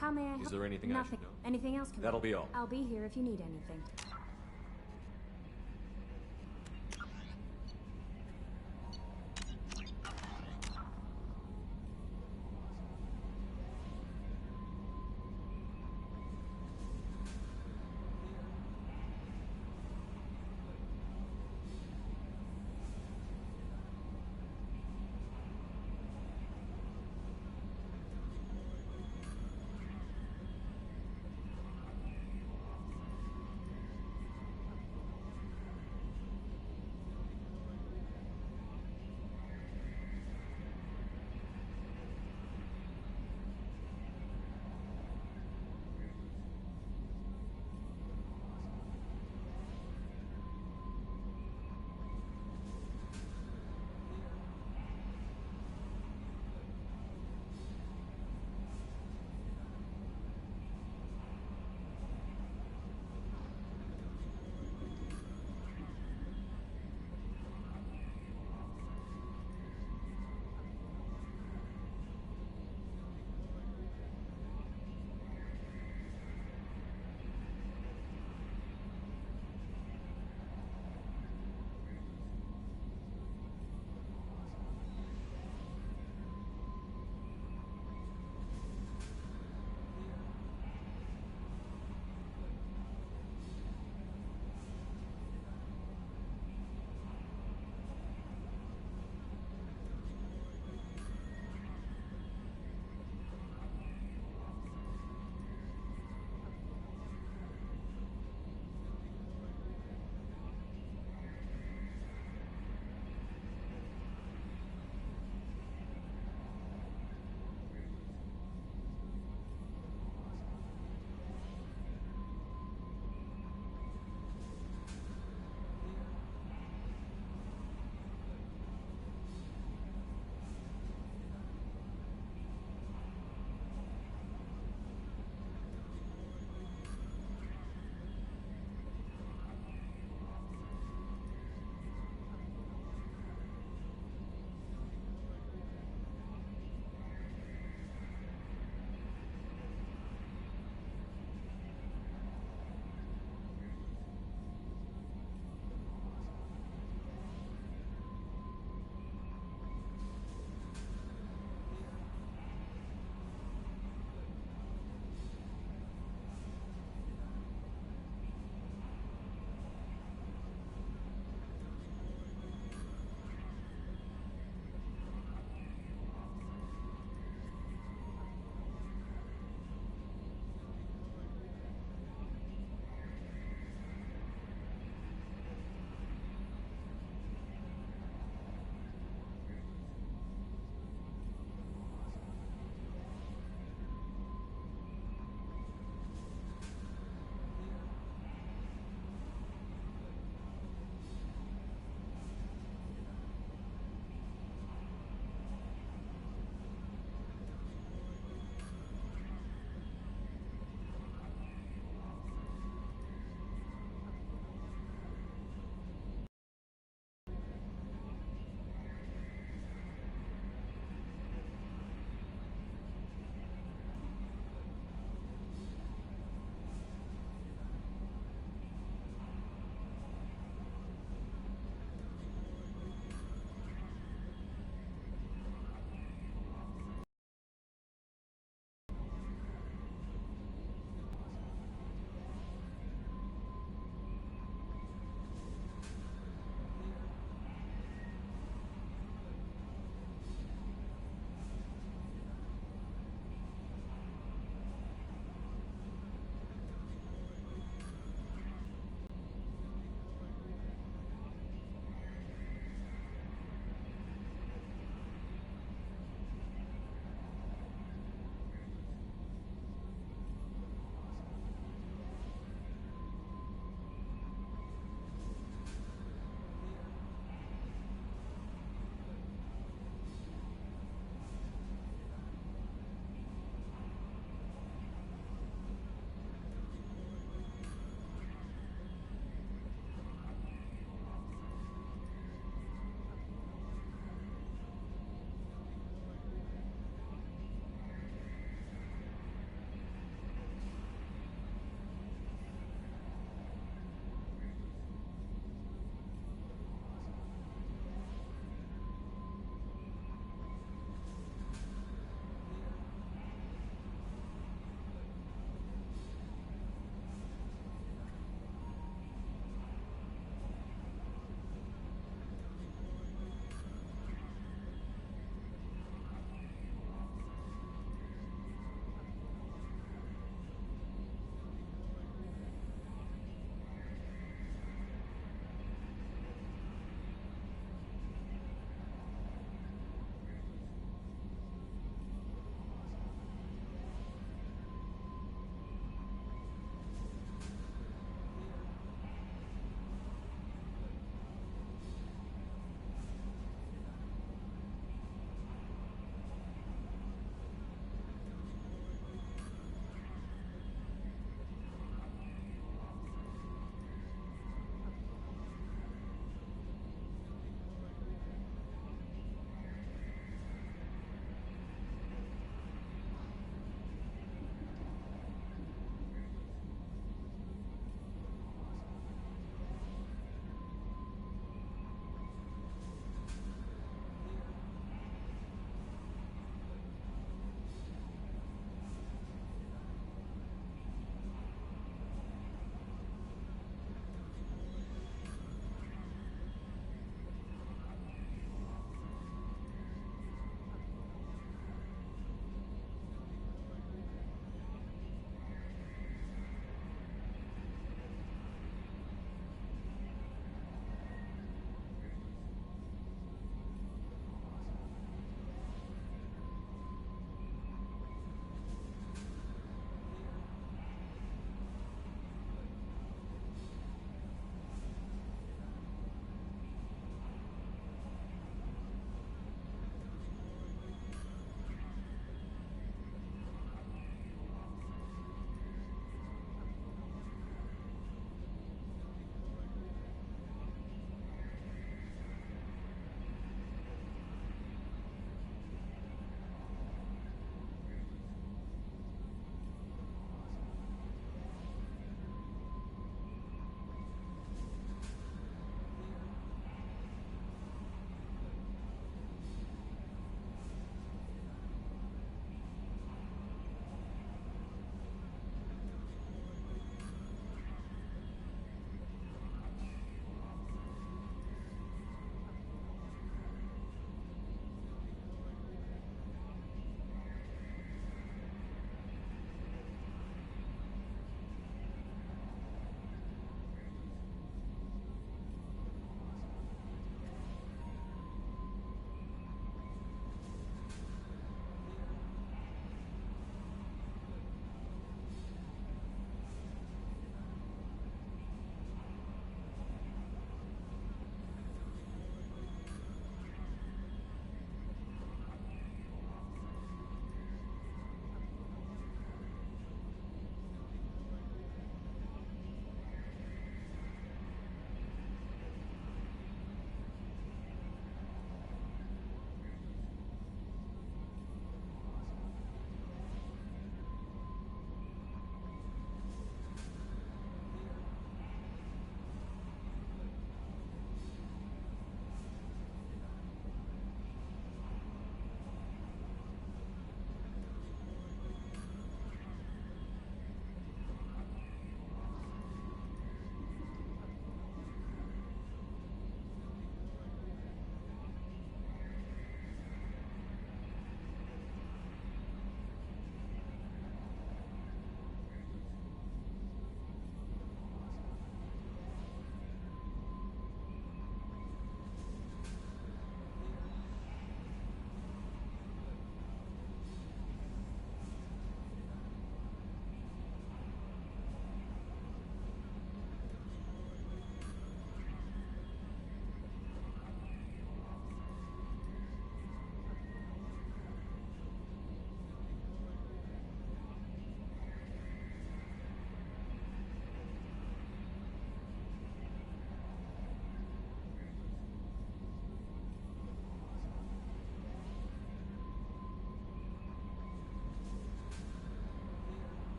How may I help? Is there anything I should know? Anything else, Commander? That'll be all. I'll be here if you need anything.